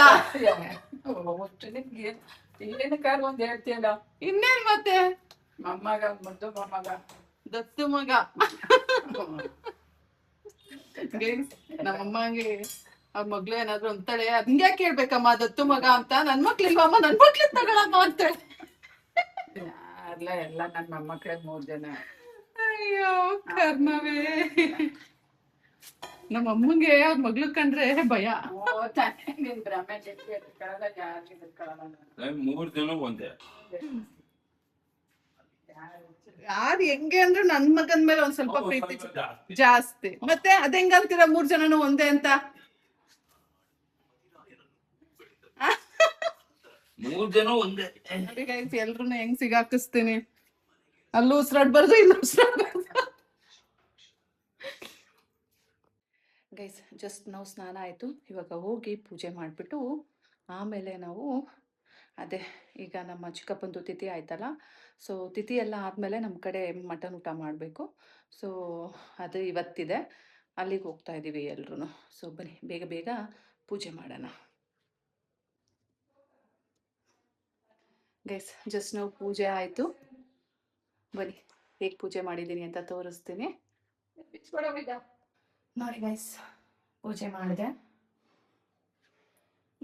ಏನಕ್ಕಾರ ಒಂದ್ ಹೇಳ್ತೀಯಲ್ಲ. ಇನ್ನೇನ್ ಮತ್ತೆ, ಮೊಮ್ಮಗ ಮುದ್ದು ಮೊಮ್ಮಗ ದತ್ತು ಮಗ. ನಮ್ಮಮ್ಮಗೆ ಅವ್ರ ಮಗ್ಳು ಏನಾದ್ರು ಅಂತಾಳೆ, ಅದ್ಗೆ ಕೇಳ್ಬೇಕಮ್ಮ ದತ್ತು ಮಗ ಅಂತ. ನನ್ ಮಕ್ಳಿಲ್ವಮ್ಮ, ನನ್ ಮಕ್ಳು ತಗೊಳಮ್ಮ ಅಂತಾಳೆ. ಎಲ್ಲ ನನ್ನ ಮೊಮ್ಮಕ್ಳೆ 3 ಜನ. ಅಯ್ಯೋ ಕರ್ಮವೇ. ನಮ್ಮ ಅಮ್ಮಂಗೆ ಅವ್ರ ಮಗ್ಳು ಕಂಡ್ರೆ ಭಯ. ನಿನ್ ಭ್ರಮೆ ಜಗ್ಗಿ ಎತ್ಕೊಳ್ಳಲ್ಲ, ಜಾಸ್ತಿ ಎತ್ಕೊಳ್ಳಲ್ಲ ನಾನು. 3 ಜನ ಒಂದೇ. ಯಾರು ಹೆಂಗೆ ಅಂದ್ರೆ ನನ್ ಮಗನ್ ಮೇಲೆ ಒಂದ್ ಸ್ವಲ್ಪ ಪ್ರೀತಿ ಜಾಸ್ತಿ. ಮತ್ತೆ ಅದ್ ಹೆಂಗಂತೀರ 3 ಜನನು ಒಂದೇ ಅಂತ? 3 ಜನ ಒಂದೇ. ಎಲ್ರು ಹೆಂಗ್ ಸಿಗಾಕಿಸ್ತೀನಿ. ಅಲ್ಲೂ ಉಸಿರಾಡ್ಬಾರ್ದು, ಇಲ್ಲೂ ಉಸಿರಾಡ್ಬಾರ್ದು. ಗೈಸ್ ಜಸ್ಟ್ ನಾವು ಸ್ನಾನ ಆಯಿತು. ಇವಾಗ ಹೋಗಿ ಪೂಜೆ ಮಾಡಿಬಿಟ್ಟು ಆಮೇಲೆ ನಾವು ಅದೇ ಈಗ ನಮ್ಮ ಚಿಕ್ಕಪ್ಪಂದು ತಿಥಿ ಆಯ್ತಲ್ಲ, ಸೊ ತಿಥಿ ಎಲ್ಲ ಆದಮೇಲೆ ನಮ್ಮ ಕಡೆ ಮಟನ್ ಊಟ ಮಾಡಬೇಕು. ಸೊ ಅದು ಇವತ್ತಿದೆ, ಅಲ್ಲಿಗೆ ಹೋಗ್ತಾ ಇದ್ದೀವಿ ಎಲ್ರೂ. ಸೊ ಬನ್ನಿ ಬೇಗ ಬೇಗ ಪೂಜೆ ಮಾಡೋಣ. ಗೈಸ್ ಜಸ್ಟ್ ನಾವು ಪೂಜೆ ಆಯಿತು. ಬನ್ನಿ ಹೇಗೆ ಪೂಜೆ ಮಾಡಿದ್ದೀನಿ ಅಂತ ತೋರಿಸ್ತೀನಿ ನೋಡಿ. ಗೈಸ್ ಪೂಜೆ ಮಾಡಿದೆ.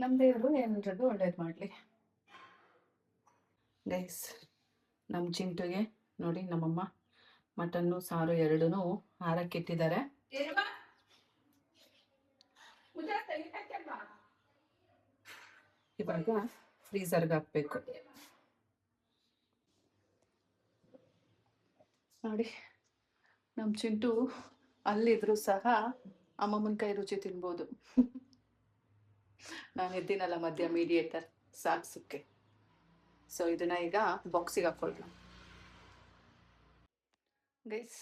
ನಮ್ಮ ದೇವರು ಎಲ್ರಿಗೂ ಒಳ್ಳೇದು ಮಾಡಲಿ. ಗೈಸ್ ನಮ್ಮ ಚಿಂಟುಗೆ ನೋಡಿ ನಮ್ಮಮ್ಮ ಮಟನ್ನು ಸಾರು ಎರಡೂ ಹಾರಕ್ಕಿಟ್ಟಿದ್ದಾರೆ. ಇವಾಗ ಫ್ರೀಸರ್ಗೆ ಹಾಕ್ಬೇಕು ನೋಡಿ. ನಮ್ಮ ಚಿಂಟು ಅಲ್ಲಿದ್ರು ಸಹ ಅಮ್ಮಮ್ಮನ ಕೈ ರುಚಿ ತಿನ್ಬೋದು. ನಾನು ಎದ್ದಿನಲ್ಲ ಮಧ್ಯ ಮೀಡಿಯೇಟರ್ ಸಾಕ್ಸಕ್ಕೆ. ಸೊ ಇದನ್ನ ಈಗ ಬಾಕ್ಸಿಗೆ ಹಾಕೊಳ್ಳೋಣ. ಗೈಸ್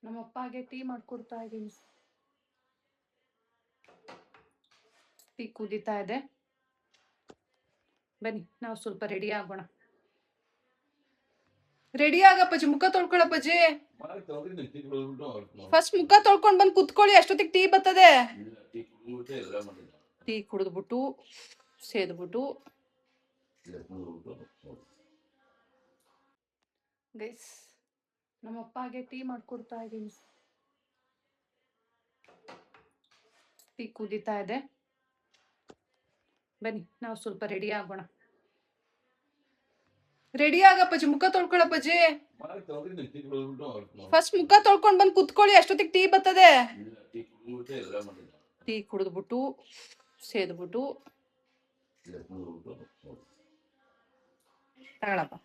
ನಮ್ಮಪ್ಪಗೆ ಟೀ ಮಾಡ್ಕೊಡ್ತಾ ಇದ್ದೀನಿ. ಟೀ ಕುದೀತಾ ಇದೆ. ಬನ್ನಿ ನಾವು ಸ್ವಲ್ಪ ರೆಡಿ ಆಗೋಣ. ರೆಡಿ ಆಗಪ್ಪಜ್ಜಿ, ಮುಖ ತೊಳ್ಕೊಳಪ್ಪಜ್ಜಿ. ಫಸ್ಟ್ ಮುಖ ತೊಳ್ಕೊಂಡ್ ಬಂದು ಕುತ್ಕೊಳ್ಳಿ, ಅಷ್ಟೊತ್ತಿಗೆ ಟೀ ಬರ್ತದೆ. ಟೀ ಕುಡಿದ್ಬಿಟ್ಟು ಸೇದ್ಬಿಟ್ಟು. ಗೈಸ್ ನಮ್ಮಪ್ಪಗೆ ಟೀ ಮಾಡ್ಕೊಡ್ತಾ ಇದ್ದೀನಿ. ಟೀ ಕುದೀತಾ ಇದೆ. ಬನ್ನಿ ನಾವು ಸ್ವಲ್ಪ ರೆಡಿ ಆಗೋಣ. ರೆಡಿ ಆಗಪ್ಪಜ್ಜಿ, ಮುಖ ತೊಳ್ಕೊಳಪ್ಪಜ್ಜಿ. ಫಸ್ಟ್ ಮುಖ ತೊಳ್ಕೊಂಡ್ ಬಂದು ಕುತ್ಕೊಳ್ಳಿ, ಅಷ್ಟೊತ್ತಿಗೆ ಟೀ ಬರ್ತದೆ. ಟೀ ಕುಡಿದ್ಬಿಟ್ಟು ಸೇದ್ಬಿಟ್ಟು ತಗೊಳಪ್ಪ.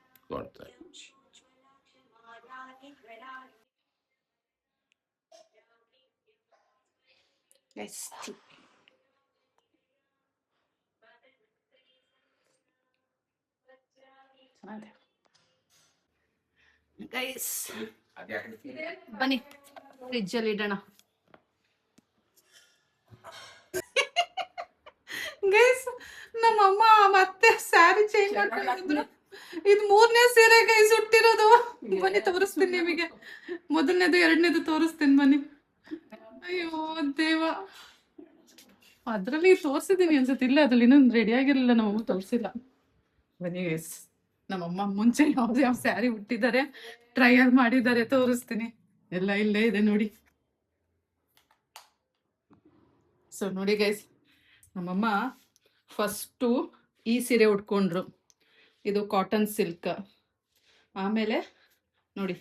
ಗೈಸ್ ಬನ್ನಿ ಫ್ರಿಜ್ ಅಲ್ಲಿ ಇಡೋಣ. ಗೈಸ್ ನಮ್ಮಮ್ಮ ಮತ್ತೆ ಸ್ಯಾರಿ ಚೇಂಜ್ ಮಾಡ್ಕೊಂಡಿದ್ರು. ಇದು 3ನೇ ಸೀರೆ ಗೈಸ್ ಹುಟ್ಟಿರೋದು. ಬನ್ನಿ ತೋರಿಸ್ತೀನಿ ನಿಮಗೆ. ಮೊದಲನೇದು 2ನೇದು ತೋರಿಸ್ತೀನಿ ಬನ್ನಿ. ಅಯ್ಯೋ ದೇವ, ಅದ್ರಲ್ಲಿ ತೋರಿಸಿದೀನಿ ಅನ್ಸುತ್ತೆ. ಇಲ್ಲ ಅದ್ರಲ್ಲಿ ಇನ್ನೊಂದು ರೆಡಿ ಆಗಿರ್ಲಿಲ್ಲ, ನಮ್ಮಮ್ಮ ತೋರಿಸಿಲ್ಲ. ಬನ್ನಿ ಗೈಸ್ ನಮ್ಮಮ್ಮ ಮುಂಚೆ ಯಾವ್ದು ಯಾವ ಸ್ಯಾರಿ ಹುಟ್ಟಿದ್ದಾರೆ, ಟ್ರಯಲ್ ಮಾಡಿದ್ದಾರೆ, ತೋರಿಸ್ತೀನಿ. ಎಲ್ಲ ಇಲ್ಲೇ ಇದೆ ನೋಡಿ. ಸೊ ನೋಡಿ ಗೈಸ್, ನಮ್ಮಮ್ಮ ಫಸ್ಟು ಈ ಸೀರೆ ಉಟ್ಕೊಂಡ್ರು. ಇದು ಕಾಟನ್ ಸಿಲ್ಕ್. ಆಮೇಲೆ ನೋಡಿ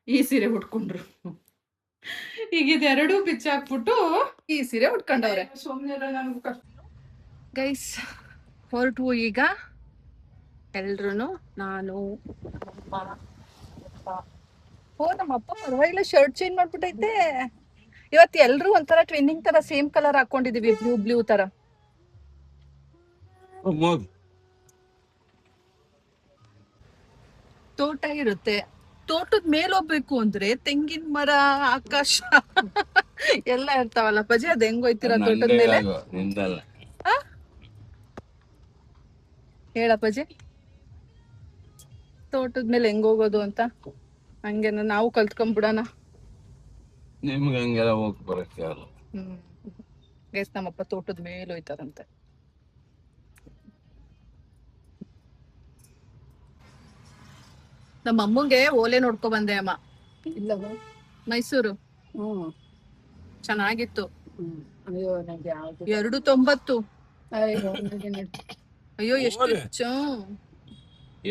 ಈ ಸೀರೆ ಉಟ್ಕೊಂಡ್ರು. ಈಗ ಇದೆರಡೂ ಬಿಚ್ಚಾಕ್ಬಿಟ್ಟು ಈ ಸೀರೆ ಉಟ್ಕೊಂಡವ್ರೆ. ಗೈಸ್ ಹೊರಟು ಈಗ ಎಲ್ರು. ನಾನು ನಮ್ಮಪ್ಪ ಪರವಾಗಿಲ್ಲ ಶರ್ಟ್ ಚೇಂಜ್ ಮಾಡ್ಬಿಟ್ಟೈತೆ ಇವತ್ತು. ಎಲ್ರು ಒಂಥರ ಟ್ವಿನ್ನಿಂಗ್ ತರ ಸೇಮ್ ಕಲರ್ ಹಾಕೊಂಡಿದೀವಿ, ಬ್ಲೂ ಬ್ಲೂ ತರ. ತೋಟ ಇರುತ್ತೆ, ತೋಟದ ಮೇಲೆ ಹೋಗ್ಬೇಕು ಅಂದ್ರೆ ತೆಂಗಿನ ಮರ, ಆಕಾಶ ಎಲ್ಲ ಇರ್ತಾವಲ್ಲ ಪಜಿ. ಅದ್ ಹೆಂಗ್ ಹೋಯ್ತೀರಾ ತೋಟದ ಮೇಲೆ? ಹೇಳಪ್ಪಜಿ, ತೋಟದ ಮೇಲೆ ಹೆಂಗ್ ಹೋಗೋದು ಅಂತ. ಹಂಗೇನ ನಾವು ಕಲ್ತ್ಕೊಂಡ್ಬಿಡೋಣ. ನಿಮ್ಗೆ ಹಂಗೆಲ್ಲ ಹೋಗಿ ಬರಕ್ಕೆ ಆಗಲ್ಲ. ಗೈಸ್ ನಮ್ಮಪ್ಪ ತೋಟದ ಮೇಲೆ ಹೋಯ್ತಾರಂತೆ. ನಮ್ಮ ಅಮ್ಮಂಗೆ ಓಲೆ ನೋಡ್ಕೊ ಬಂದೆ ಅಮ್ಮ. ಇಲ್ಲವ ಮೈಸೂರು ಹ್ಮ್ ಚೆನ್ನಾಗಿತ್ತು. ಅಯ್ಯೋ ನಂಗೆ ಯಾವ್ದು 290. ಅಯ್ಯೋ ನನಗೆ ಅಯ್ಯೋ ಎಷ್ಟು ಹೋಗ್ರಿ.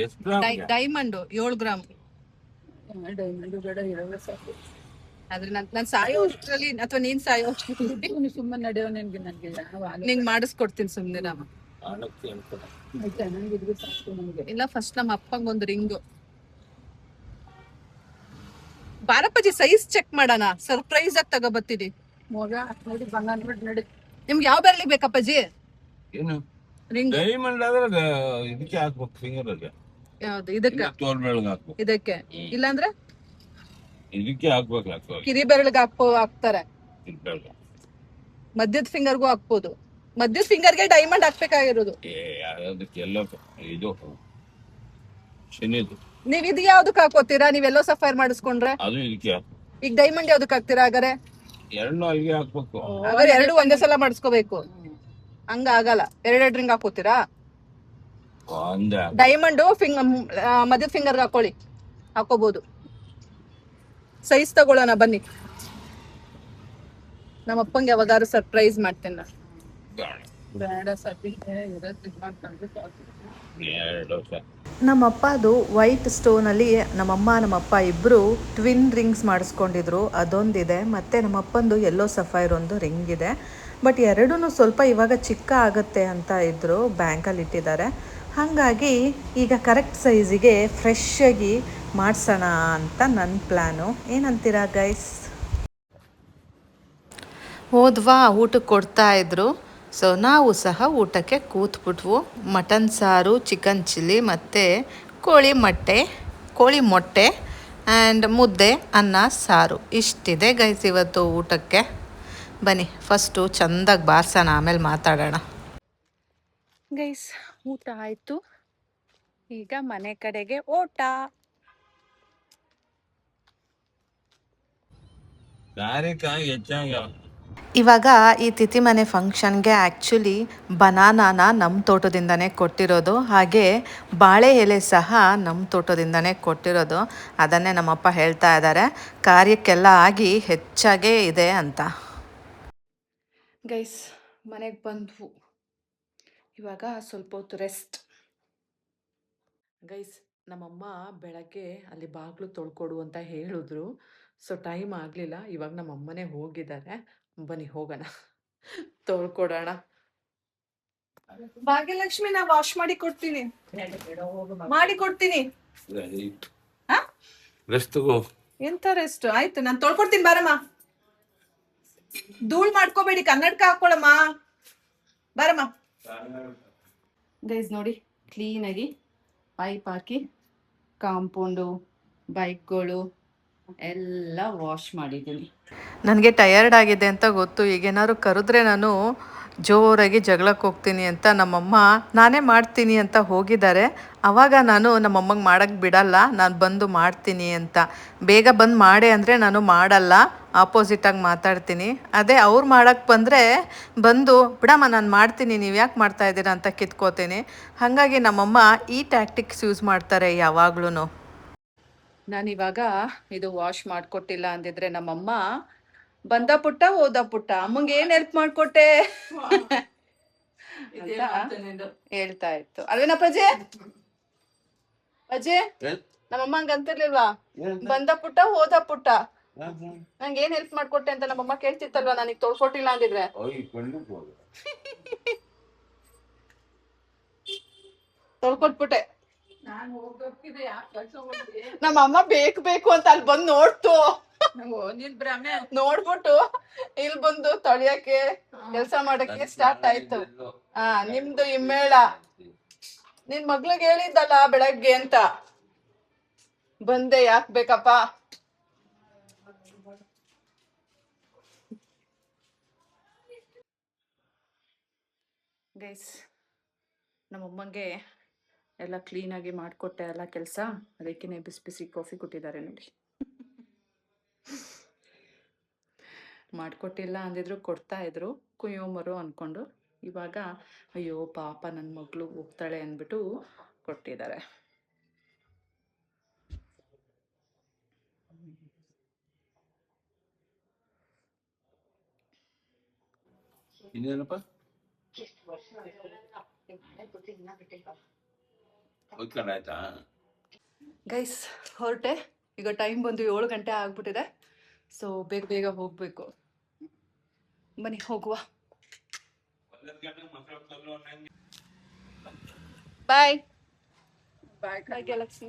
ಎಷ್ಟು ಗ್ರಾಮ್ಗೆ? Diamond 7 gram. ಡೈಮಂಡ್ ಬೇಡ ಇರೋದೇ ಸಾಕು. ಆದ್ರೆ ನಾನು ಸಾಯೋ ಅಷ್ಟ್ರಲ್ಲಿ ಅಥವಾ ನೀನ್ ಸಾಯೋ ಅಷ್ಟ್ರಲ್ಲಿ ನೀನು ಸುಮ್ಮನೆ ನಡೆಯೋ ನನಗೆ ಯಾವ ಆಲೋಚನೆ ನಿಂಗ್ ಮಾಡಿಸ್ಕೊಡ್ತೀನಿ ಸುಮ್ನೆ ರಾಮ. ಆಣಕ್ಕೆ ಅನ್ಕೊಂಡೆ. ಆಯ್ತಾ ನನಗಿದ್ರೆ ಸಾಕು ನನಗೆ. ಇಲ್ಲ ಫಸ್ಟ್ ನಮ್ಮ ಅಪ್ಪಂಗ್ ಒಂದು ರಿಂಗು. ಬಾರಪ್ಪಾಜಿ ಸೈಜ್ ಚೆಕ್ ಮಾಡೋಣ, ಸರ್ಪ್ರೈಸ್ ಆಗಿ ತಗೋಬತ್ತೀನಿ. ಮಗ ನೋಡಿ ಬಂಗಾರ ನೋಡಿ ನಡಿ. ನಿಮ್ಗೆ ಯಾವ ಬೆರಳಿಗೆ ಬೇಕಪ್ಪಾಜಿ ಏನು ರಿಂಗ್? ಡೈಮಂಡ್ ಆದ್ರೆ ಇದಕ್ಕೆ ಹಾಕ್ಬೇಕು, ಫಿಂಗರ್ಗೆ. ಯಾವ್ದು ಇದಕ್ಕೆ? ತೋಲ್ ಬೆಳಗ್ಗೆ ಹಾಕ್ಬೇಕು. ಇದಕ್ಕೆ ಇಲ್ಲಾಂದ್ರೆ ಇದಕ್ಕೆ ಹಾಕ್ಬೇಕು. ಕಿರಿ ಬೆರಳಿಗೆ ಹಾಕ್ತಾರೆ. ಮಧ್ಯದ ಫಿಂಗರ್ಗೂ ಹಾಕ್ಬೋದು. ಮಧ್ಯದ ಫಿಂಗರ್ಗೆ ಡೈಮಂಡ್ ಹಾಕ್ಬೇಕಾಗಿರೋದು. ಅದಕ್ಕೆಲ್ಲ ಇದು ಶನಿದು. ನೀವ್ ಇದು ಯಾವ್ದಕ್ ಹಾಕೋತೀರಾ? ನೀವೆಲ್ಲೋ ಸಫೈರ್ ಮಾಡಿಸ್ಕೊಂಡ್ರೆ ಅದು ಇದಕ್ಕೆ ಈಗ ಡೈಮಂಡ್ ಯಾವ್ದಕ್ ಹಾಕ್ತೀರಾ? ಹಾಗಾರೆ ಎರಡು ಅಲ್ಲಿಗೆ ಹಾಕ್ಬೇಕು. ಹಾಗಾದ್ರೆ ಎರಡು ಒಂದೇ ಸಲ ಮಾಡಿಸ್ಕೋಬೇಕು. ಹಂಗ ಆಗಲ್ಲ, ಎರಡೆರಡು ರಿಂಗ್ ಹಾಕೋತೀರಾ? ಒಂದೇ ಡೈಮಂಡ್ ಮಧ್ಯದ ಫಿಂಗರ್ಗೆ ಹಾಕೋಬಹುದು. ಸೈಜ್ ತಗೊಳ್ಳೋಣ ಬನ್ನಿ. ನಮ್ಮ ಅಪ್ಪಂಗೆ ಯಾವಾಗಾರು ಸರ್ಪ್ರೈಸ್ ಮಾಡ್ತೇನೆ ನಾನು. ಬೇಡ ಸದ್ಯಕ್ಕೆ ಇರೋದು ಮಾಡ್ಕೊಂಡ್ರೆ ಸಾಕು. ಎರಡು ವರ್ಷ ನಮ್ಮಪ್ಪ ಅದು ವೈಟ್ ಸ್ಟೋನಲ್ಲಿ ನಮ್ಮಪ್ಪ ಇಬ್ಬರು ಟ್ವಿನ್ ರಿಂಗ್ಸ್ ಮಾಡಿಸ್ಕೊಂಡಿದ್ರು. ಅದೊಂದಿದೆ, ಮತ್ತು ನಮ್ಮಪ್ಪಂದು ಯೆಲ್ಲೋ ಸಫೈರ್ ಒಂದು ರಿಂಗ್ ಇದೆ. ಬಟ್ ಎರಡೂ ಸ್ವಲ್ಪ ಇವಾಗ ಚಿಕ್ಕ ಆಗುತ್ತೆ ಅಂತ ಇದ್ದರು, ಬ್ಯಾಂಕಲ್ಲಿ ಇಟ್ಟಿದ್ದಾರೆ. ಹಾಗಾಗಿ ಈಗ ಕರೆಕ್ಟ್ ಸೈಜಿಗೆ ಫ್ರೆಶ್ ಆಗಿ ಮಾಡಿಸೋಣ ಅಂತ ನನ್ನ ಪ್ಲ್ಯಾನು. ಏನಂತೀರಾ ಗೈಸ್? ಹೋದ್ವಾ ಊಟಕ್ಕೆ ಕೊಡ್ತಾಯಿದ್ರು. ಸೊ ನಾವು ಸಹ ಊಟಕ್ಕೆ ಕೂತ್ಬಿಟ್ವು. ಮಟನ್ ಸಾರು, ಚಿಕನ್ ಚಿಲ್ಲಿ ಮತ್ತು ಕೋಳಿ ಮೊಟ್ಟೆ ಆ್ಯಂಡ್ ಮುದ್ದೆ, ಅನ್ನ, ಸಾರು ಇಷ್ಟಿದೆ ಗೈಸ್ ಇವತ್ತು ಊಟಕ್ಕೆ. ಬನ್ನಿ ಫಸ್ಟು ಚೆಂದಾಗಿ ಬಾರ್ಸೋಣ, ಆಮೇಲೆ ಮಾತಾಡೋಣ. ಗೈಸ್ ಊಟ ಆಯ್ತು, ಈಗ ಮನೆ ಕಡೆಗೆ ಓಟ. ಕಾರ್ಯಕ್ಕಾಗಿ ಹೆಚ್ಚಾಗಿ ಇವಾಗ ಈ ತಿಥಿ ಮನೆ ಫಂಕ್ಷನ್ಗೆ ಆ್ಯಕ್ಚುಲಿ ಬನಾನಾನ ನಮ್ಮ ತೋಟದಿಂದನೇ ಕೊಟ್ಟಿರೋದು, ಹಾಗೆ ಬಾಳೆ ಎಲೆ ಸಹ ನಮ್ಮ ತೋಟದಿಂದನೇ ಕೊಟ್ಟಿರೋದು. ಅದನ್ನೇ ನಮ್ಮಪ್ಪ ಹೇಳ್ತಾ ಇದ್ದಾರೆ, ಕಾರ್ಯಕ್ಕೆಲ್ಲ ಆಗಿ ಹೆಚ್ಚಾಗೇ ಇದೆ ಅಂತ. ಗೈಸ್ ಮನೆಗೆ ಬಂದ್ವು, ಇವಾಗ ಸ್ವಲ್ಪ ಹೊತ್ತು ರೆಸ್ಟ್. ಗೈಸ್ ನಮ್ಮಮ್ಮ ಬೆಳಗ್ಗೆ ಅಲ್ಲಿ ಬಾಗಿಲು ತೊಳ್ಕೊಡು ಅಂತ ಹೇಳಿದ್ರು. ಸೊ ಟೈಮ್ ಆಗಲಿಲ್ಲ, ಇವಾಗ ನಮ್ಮಮ್ಮನೇ ಹೋಗಿದ್ದಾರೆ. ಬನ್ನಿ ಹೋಗೋಣ, ತೊಳ್ಕೊಡೋಣ. ಭಾಗ್ಯಲಕ್ಷ್ಮಿ ನಾ ವಾಶ್ ಮಾಡಿ ಕೊಡ್ತೀನಿ. ರೆಸ್ಟ್ ತಗೋ. ಎಂತ ರೆಸ್ಟ್? ಆಯ್ತು ನಾನು ತೊಳ್ಕೊಡ್ತೀನಿ, ಬಾರಮ್ಮ. ಧೂಳ್ ಮಾಡ್ಕೋಬೇಡಿ, ಕನ್ನಡಕ ಹಾಕೊಳಮ್ಮ, ಬಾರಮ್ಮ. ಗೈಸ್ ನೋಡಿ, ಕ್ಲೀನಾಗಿ ಪೈಪ್ ಹಾಕಿ ಕಾಂಪೌಂಡು, ಬೈಕ್ಗಳು ಎಲ್ಲ ವಾಶ್ ಮಾಡಿದ್ದೀನಿ. ನನಗೆ ಟಯರ್ಡ್ ಆಗಿದೆ ಅಂತ ಗೊತ್ತು. ಈಗೇನಾದ್ರು ಕರೆದ್ರೆ ನಾನು ಜೋರಾಗಿ ಜಗಳಕ್ಕೆ ಹೋಗ್ತೀನಿ ಅಂತ ನಮ್ಮಮ್ಮ ನಾನೇ ಮಾಡ್ತೀನಿ ಅಂತ ಹೋಗಿದ್ದಾರೆ. ಆವಾಗ ನಾನು ನಮ್ಮಮ್ಮಂಗೆ ಮಾಡೋಕ್ಕೆ ಬಿಡಲ್ಲ, ನಾನು ಬಂದು ಮಾಡ್ತೀನಿ ಅಂತ. ಬೇಗ ಬಂದು ಮಾಡೆ ಅಂದರೆ ನಾನು ಮಾಡಲ್ಲ, ಆಪೋಸಿಟಾಗಿ ಮಾತಾಡ್ತೀನಿ. ಅದೇ ಅವ್ರು ಮಾಡೋಕ್ಕೆ ಬಂದರೆ ಬಂದು ಬಿಡಮ್ಮ ನಾನು ಮಾಡ್ತೀನಿ, ನೀವು ಯಾಕೆ ಮಾಡ್ತಾಯಿದ್ದೀರಾ ಅಂತ ಕಿತ್ಕೋತೀನಿ. ಹಾಗಾಗಿ ನಮ್ಮಮ್ಮ ಈ ಟ್ಯಾಕ್ಟಿಕ್ಸ್ ಯೂಸ್ ಮಾಡ್ತಾರೆ ಯಾವಾಗ್ಲೂ. ನಾನಿವಾಗ ಇದು ವಾಶ್ ಮಾಡಿಕೊಟ್ಟಿಲ್ಲ ಅಂದಿದ್ರೆ ನಮ್ಮಮ್ಮ ಬಂದ ಪುಟ್ಟ ಹೋದ ಪುಟ್ಟ ಅಮ್ಮಂಗೆ ಏನ್ ಹೆಲ್ಪ್ ಮಾಡ್ಕೊಟ್ಟೆ ಅಂತ ಹೇಳ್ತಾ ಇತ್ತು. ಅಲ್ವೇನಪ್ಪಾಜಿ? ಅಜ್ಜಿ ನಮ್ಮಮ್ಮ ಹಂಗ ಅಂತಿರ್ಲಿಲ್ವಾ? ಬಂದ ಪುಟ್ಟ ಹೋದ ಪುಟ್ಟ ನಂಗೆ ಏನ್ ಹೆಲ್ಪ್ ಮಾಡ್ಕೊಟ್ಟೆ ಅಂತ ನಮ್ಮಮ್ಮ ಕೇಳ್ತಿತ್ತಲ್ವಾ ನನಗೆ ತೋರ್ಕೊಟ್ಟಿಲ್ಲ ಅಂದಿದ್ರೆ. ತೊಳ್ಕೊಟ್ಬಿಟ್ಟೆ. ನಮ್ಮಮ್ಮ ಬೇಕು ಅಂತ ಅಲ್ಲಿ ಬಂದು ನೋಡ್ತು, ನೋಡ್ಬಿಟ್ಟು ಇಲ್ಲಿ ಬಂದು ತೊಳಿಯಕ್ಕೆ ಕೆಲ್ಸ ಮಾಡಕ್ಕೆ ಸ್ಟಾರ್ಟ್ ಆಯ್ತು. ನಿಮ್ದು ಇಮ್ಮೇಳ ನಿನ್ ಮಗ್ಳಿಗೆ ಹೇಳಿದ್ದಲ್ಲ ಬೆಳಗ್ಗೆ ಅಂತ ಬಂದೆ. ಯಾಕ್ ಬೇಕಪ್ಪ? ಗೈಸ್ ನಮ್ಮಮ್ಮಂಗೆ ಎಲ್ಲ ಕ್ಲೀನಾಗಿ ಮಾಡಿಕೊಟ್ಟೆ ಎಲ್ಲ ಕೆಲಸ. ಅದಕ್ಕೆ ಬಿಸಿ ಬಿಸಿ ಕಾಫಿ ಕೊಟ್ಟಿದ್ದಾರೆ ನೋಡಿ. ಮಾಡಿಕೊಟ್ಟಿಲ್ಲ ಅಂದಿದ್ರು ಕೊಡ್ತಾ ಇದ್ರು, ಕುಯ್ಯೋಮರು ಅಂದ್ಕೊಂಡು. ಇವಾಗ ಅಯ್ಯೋ ಪಾಪ ನನ್ನ ಮಗಳು ಹೋಗ್ತಾಳೆ ಅಂದ್ಬಿಟ್ಟು ಕೊಟ್ಟಿದ್ದಾರೆ. ಇನ್ನೇನಪ್ಪ ಓದ್ಕೊಂಡಾಯ್ತಾ? ಗೈಸ್ ಹೊರಟೆ. ಈಗ ಟೈಮ್ ಬಂದು 7 ಗಂಟೆ ಆಗ್ಬಿಟ್ಟಿದೆ. ಸೊ ಬೇಗ ಬೇಗ ಹೋಗಬೇಕು. ಬನ್ನಿ ಹೋಗುವ. ಬಾಯ್ ಬಾಯ್ ಬಾಯ್ ಗ್ಯಾಲಕ್ಸಿ.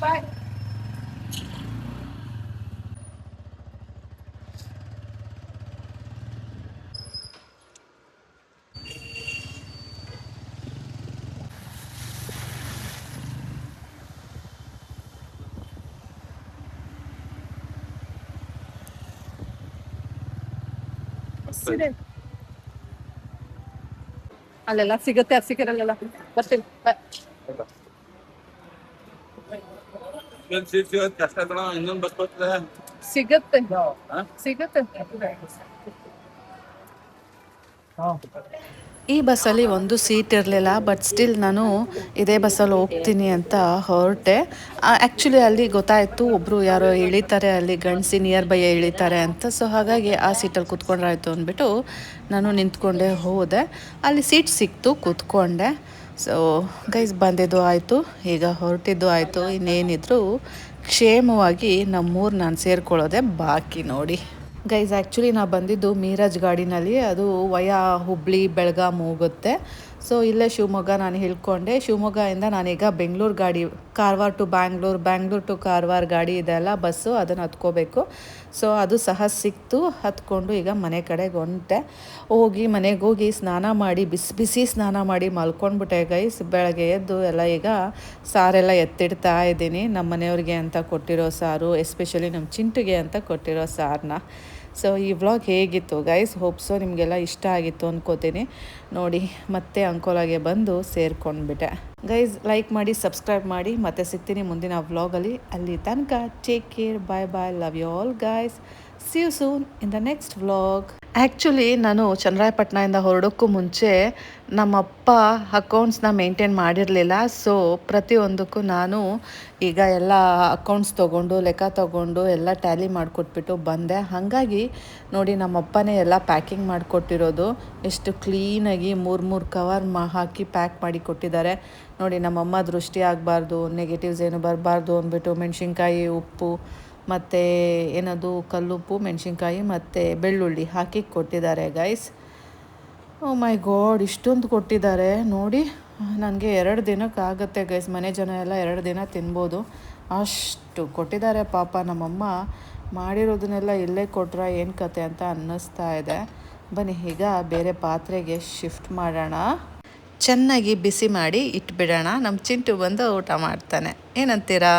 ಬಾಯ್. ಅಲ್ಲೆಲ್ಲ ಸಿಗುತ್ತೆ, ಅದು ಸಿಕ್ಕಿರಲ್ಲ. ಬರ್ತೀನಿ. ಕಷ್ಟ ಕಣ. ಇನ್ನೊಂದು ಬಸ್ ಬರ್ತದೆ. ಸಿಗುತ್ತೆ ಸಿಗುತ್ತೆ. ಈ ಬಸ್ಸಲ್ಲಿ ಒಂದು ಸೀಟ್ ಇರಲಿಲ್ಲ, ಬಟ್ ಸ್ಟಿಲ್ ನಾನು ಇದೇ ಬಸ್ಸಲ್ಲಿ ಹೋಗ್ತೀನಿ ಅಂತ ಹೊರಟೆ. ಆ್ಯಕ್ಚುಲಿ ಅಲ್ಲಿ ಗೊತ್ತಾಯಿತು ಒಬ್ಬರು ಯಾರೋ ಇಳಿತಾರೆ, ಅಲ್ಲಿ ಗಂಡಸಿ ನಿಯರ್ ಬೈ ಇಳಿತಾರೆ ಅಂತ. ಸೊ ಹಾಗಾಗಿ ಆ ಸೀಟಲ್ಲಿ ಕೂತ್ಕೊಂಡ್ರಾಯ್ತು ಅಂದ್ಬಿಟ್ಟು ನಾನು ನಿಂತ್ಕೊಂಡೆ ಹೋದೆ. ಅಲ್ಲಿ ಸೀಟ್ ಸಿಕ್ತು, ಕೂತ್ಕೊಂಡೆ. ಸೊ ಗೈಸ್ ಬಂದಿದ್ದು ಆಯಿತು, ಈಗ ಹೊರಟಿದ್ದು ಆಯಿತು. ಇನ್ನೇನಿದ್ರು ಕ್ಷೇಮವಾಗಿ ನಮ್ಮೂರು ನಾನು ಸೇರ್ಕೊಳ್ಳೋದೆ ಬಾಕಿ ನೋಡಿ. ಗೈಸ್ ಆ್ಯಕ್ಚುಲಿ ನಾನು ಬಂದಿದ್ದು ಮೀರಾಜ್ ಗಾಡಿನಲ್ಲಿ. ಅದು ವಯಾ ಹುಬ್ಳಿ ಬೆಳಗಾಂ ಹೋಗುತ್ತೆ. ಸೊ ಇಲ್ಲೇ ಶಿವಮೊಗ್ಗ ನಾನು ಹೇಳ್ಕೊಂಡೆ. ಶಿವಮೊಗ್ಗದಿಂದ ನಾನೀಗ ಬೆಂಗಳೂರು ಗಾಡಿ, ಕಾರವಾರ ಟು ಬ್ಯಾಂಗ್ಳೂರು, ಬ್ಯಾಂಗ್ಳೂರು ಟು ಕಾರವಾರ ಗಾಡಿ ಇದೆಲ್ಲ ಬಸ್ಸು, ಅದನ್ನು ಹತ್ಕೋಬೇಕು. ಸೊ ಅದು ಸಹ ಸಿಕ್ತು, ಹತ್ಕೊಂಡು ಈಗ ಮನೆ ಕಡೆಗೆ ಹೊಂಟೆ. ಮನೆಗೆ ಹೋಗಿ ಸ್ನಾನ ಮಾಡಿ, ಬಿಸಿ ಬಿಸಿ ಸ್ನಾನ ಮಾಡಿ ಮಲ್ಕೊಂಡ್ಬಿಟ್ಟೆ ಗೈಸ್. ಬೆಳಗ್ಗೆ ಎದ್ದು ಎಲ್ಲ ಈಗ ಸಾರೆಲ್ಲ ಎತ್ತಿಡ್ತಾ ಇದ್ದೀನಿ. ನಮ್ಮ ಮನೆಯವ್ರಿಗೆ ಅಂತ ಕೊಟ್ಟಿರೋ ಸಾರು, ಎಸ್ಪೆಷಲಿ ನಮ್ಮ ಚಿಂಟುಗೆ ಅಂತ ಕೊಟ್ಟಿರೋ ಸಾರನ್ನ. ಸೊ ಈ ವ್ಲಾಗ್ ಹೇಗಿತ್ತು ಗೈಸ್? ಹೋಪ್ಸೋ ನಿಮಗೆಲ್ಲ ಇಷ್ಟ ಆಗಿತ್ತು ಅಂದ್ಕೋತೀನಿ. ನೋಡಿ ಮತ್ತೆ ಅಂಕೋಲಾಗೆ ಬಂದು ಸೇರ್ಕೊಂಡ್ಬಿಟ್ಟೆ. ಗೈಸ್ ಲೈಕ್ ಮಾಡಿ, ಸಬ್ಸ್ಕ್ರೈಬ್ ಮಾಡಿ, ಮತ್ತೆ ಸಿಗ್ತೀನಿ ಮುಂದಿನ ವ್ಲಾಗಲ್ಲಿ. ಅಲ್ಲಿ ತನಕ take care, bye bye, love you all guys. See you soon in the next vlog. Actually ನಾನು ಚನ್ನರಾಯಪಟ್ಟಣದಿಂದ ಹೊರಡೋಕ್ಕೂ ಮುಂಚೆ ನಮ್ಮಪ್ಪ ಅಕೌಂಟ್ಸ್ನ ಮೇಂಟೈನ್ ಮಾಡಿರಲಿಲ್ಲ. ಸೊ ಪ್ರತಿಯೊಂದಕ್ಕೂ ನಾನು ಈಗ ಎಲ್ಲ ಅಕೌಂಟ್ಸ್ ತೊಗೊಂಡು, ಲೆಕ್ಕ ತೊಗೊಂಡು ಎಲ್ಲ ಟ್ಯಾಲಿ ಮಾಡಿಕೊಟ್ಬಿಟ್ಟು ಬಂದೆ. ಹಾಗಾಗಿ ನೋಡಿ ನಮ್ಮಪ್ಪನೇ ಎಲ್ಲ ಪ್ಯಾಕಿಂಗ್ ಮಾಡಿಕೊಟ್ಟಿರೋದು. ಎಷ್ಟು ಕ್ಲೀನಾಗಿ 3 ಕವರ್ ಹಾಕಿ ಪ್ಯಾಕ್ ಮಾಡಿ ಕೊಟ್ಟಿದ್ದಾರೆ ನೋಡಿ. ನಮ್ಮಮ್ಮ ದೃಷ್ಟಿ ಆಗಬಾರ್ದು, ನೆಗೆಟಿವ್ಸ್ ಏನು ಬರಬಾರ್ದು ಅಂದ್ಬಿಟ್ಟು ಮೆಣಸಿನ್ಕಾಯಿ, ಉಪ್ಪು ಮತ್ತು ಏನದು ಕಲ್ಲುಪ್ಪು, ಮೆಣಸಿನ್ಕಾಯಿ ಮತ್ತು ಬೆಳ್ಳುಳ್ಳಿ ಹಾಕಿ ಕೊಟ್ಟಿದ್ದಾರೆ ಗೈಸ್. ಓ ಮೈ ಗಾಡ್, ಇಷ್ಟೊಂದು ಕೊಟ್ಟಿದ್ದಾರೆ ನೋಡಿ. ನನಗೆ 2 ದಿನಕ್ಕಾಗುತ್ತೆ ಗೈಸ್. ಮನೆ ಜನ ಎಲ್ಲ 2 ದಿನ ತಿನ್ಬೋದು, ಅಷ್ಟು ಕೊಟ್ಟಿದ್ದಾರೆ. ಪಾಪ ನಮ್ಮಮ್ಮ ಮಾಡಿರೋದನ್ನೆಲ್ಲ ಇಲ್ಲೇ ಕೊಟ್ರೆ ಏನು ಕತೆ ಅಂತ ಅನ್ನಿಸ್ತಾ ಇದೆ. ಬನ್ನಿ ಈಗ ಬೇರೆ ಪಾತ್ರೆಗೆ ಶಿಫ್ಟ್ ಮಾಡೋಣ. ಚೆನ್ನಾಗಿ ಬಿಸಿ ಮಾಡಿ ಇಟ್ಬಿಡೋಣ. ನಮ್ಮ ಚಿಂಟು ಬಂದು ಊಟ ಮಾಡ್ತಾನೆ. ಏನಂತೀರಾ?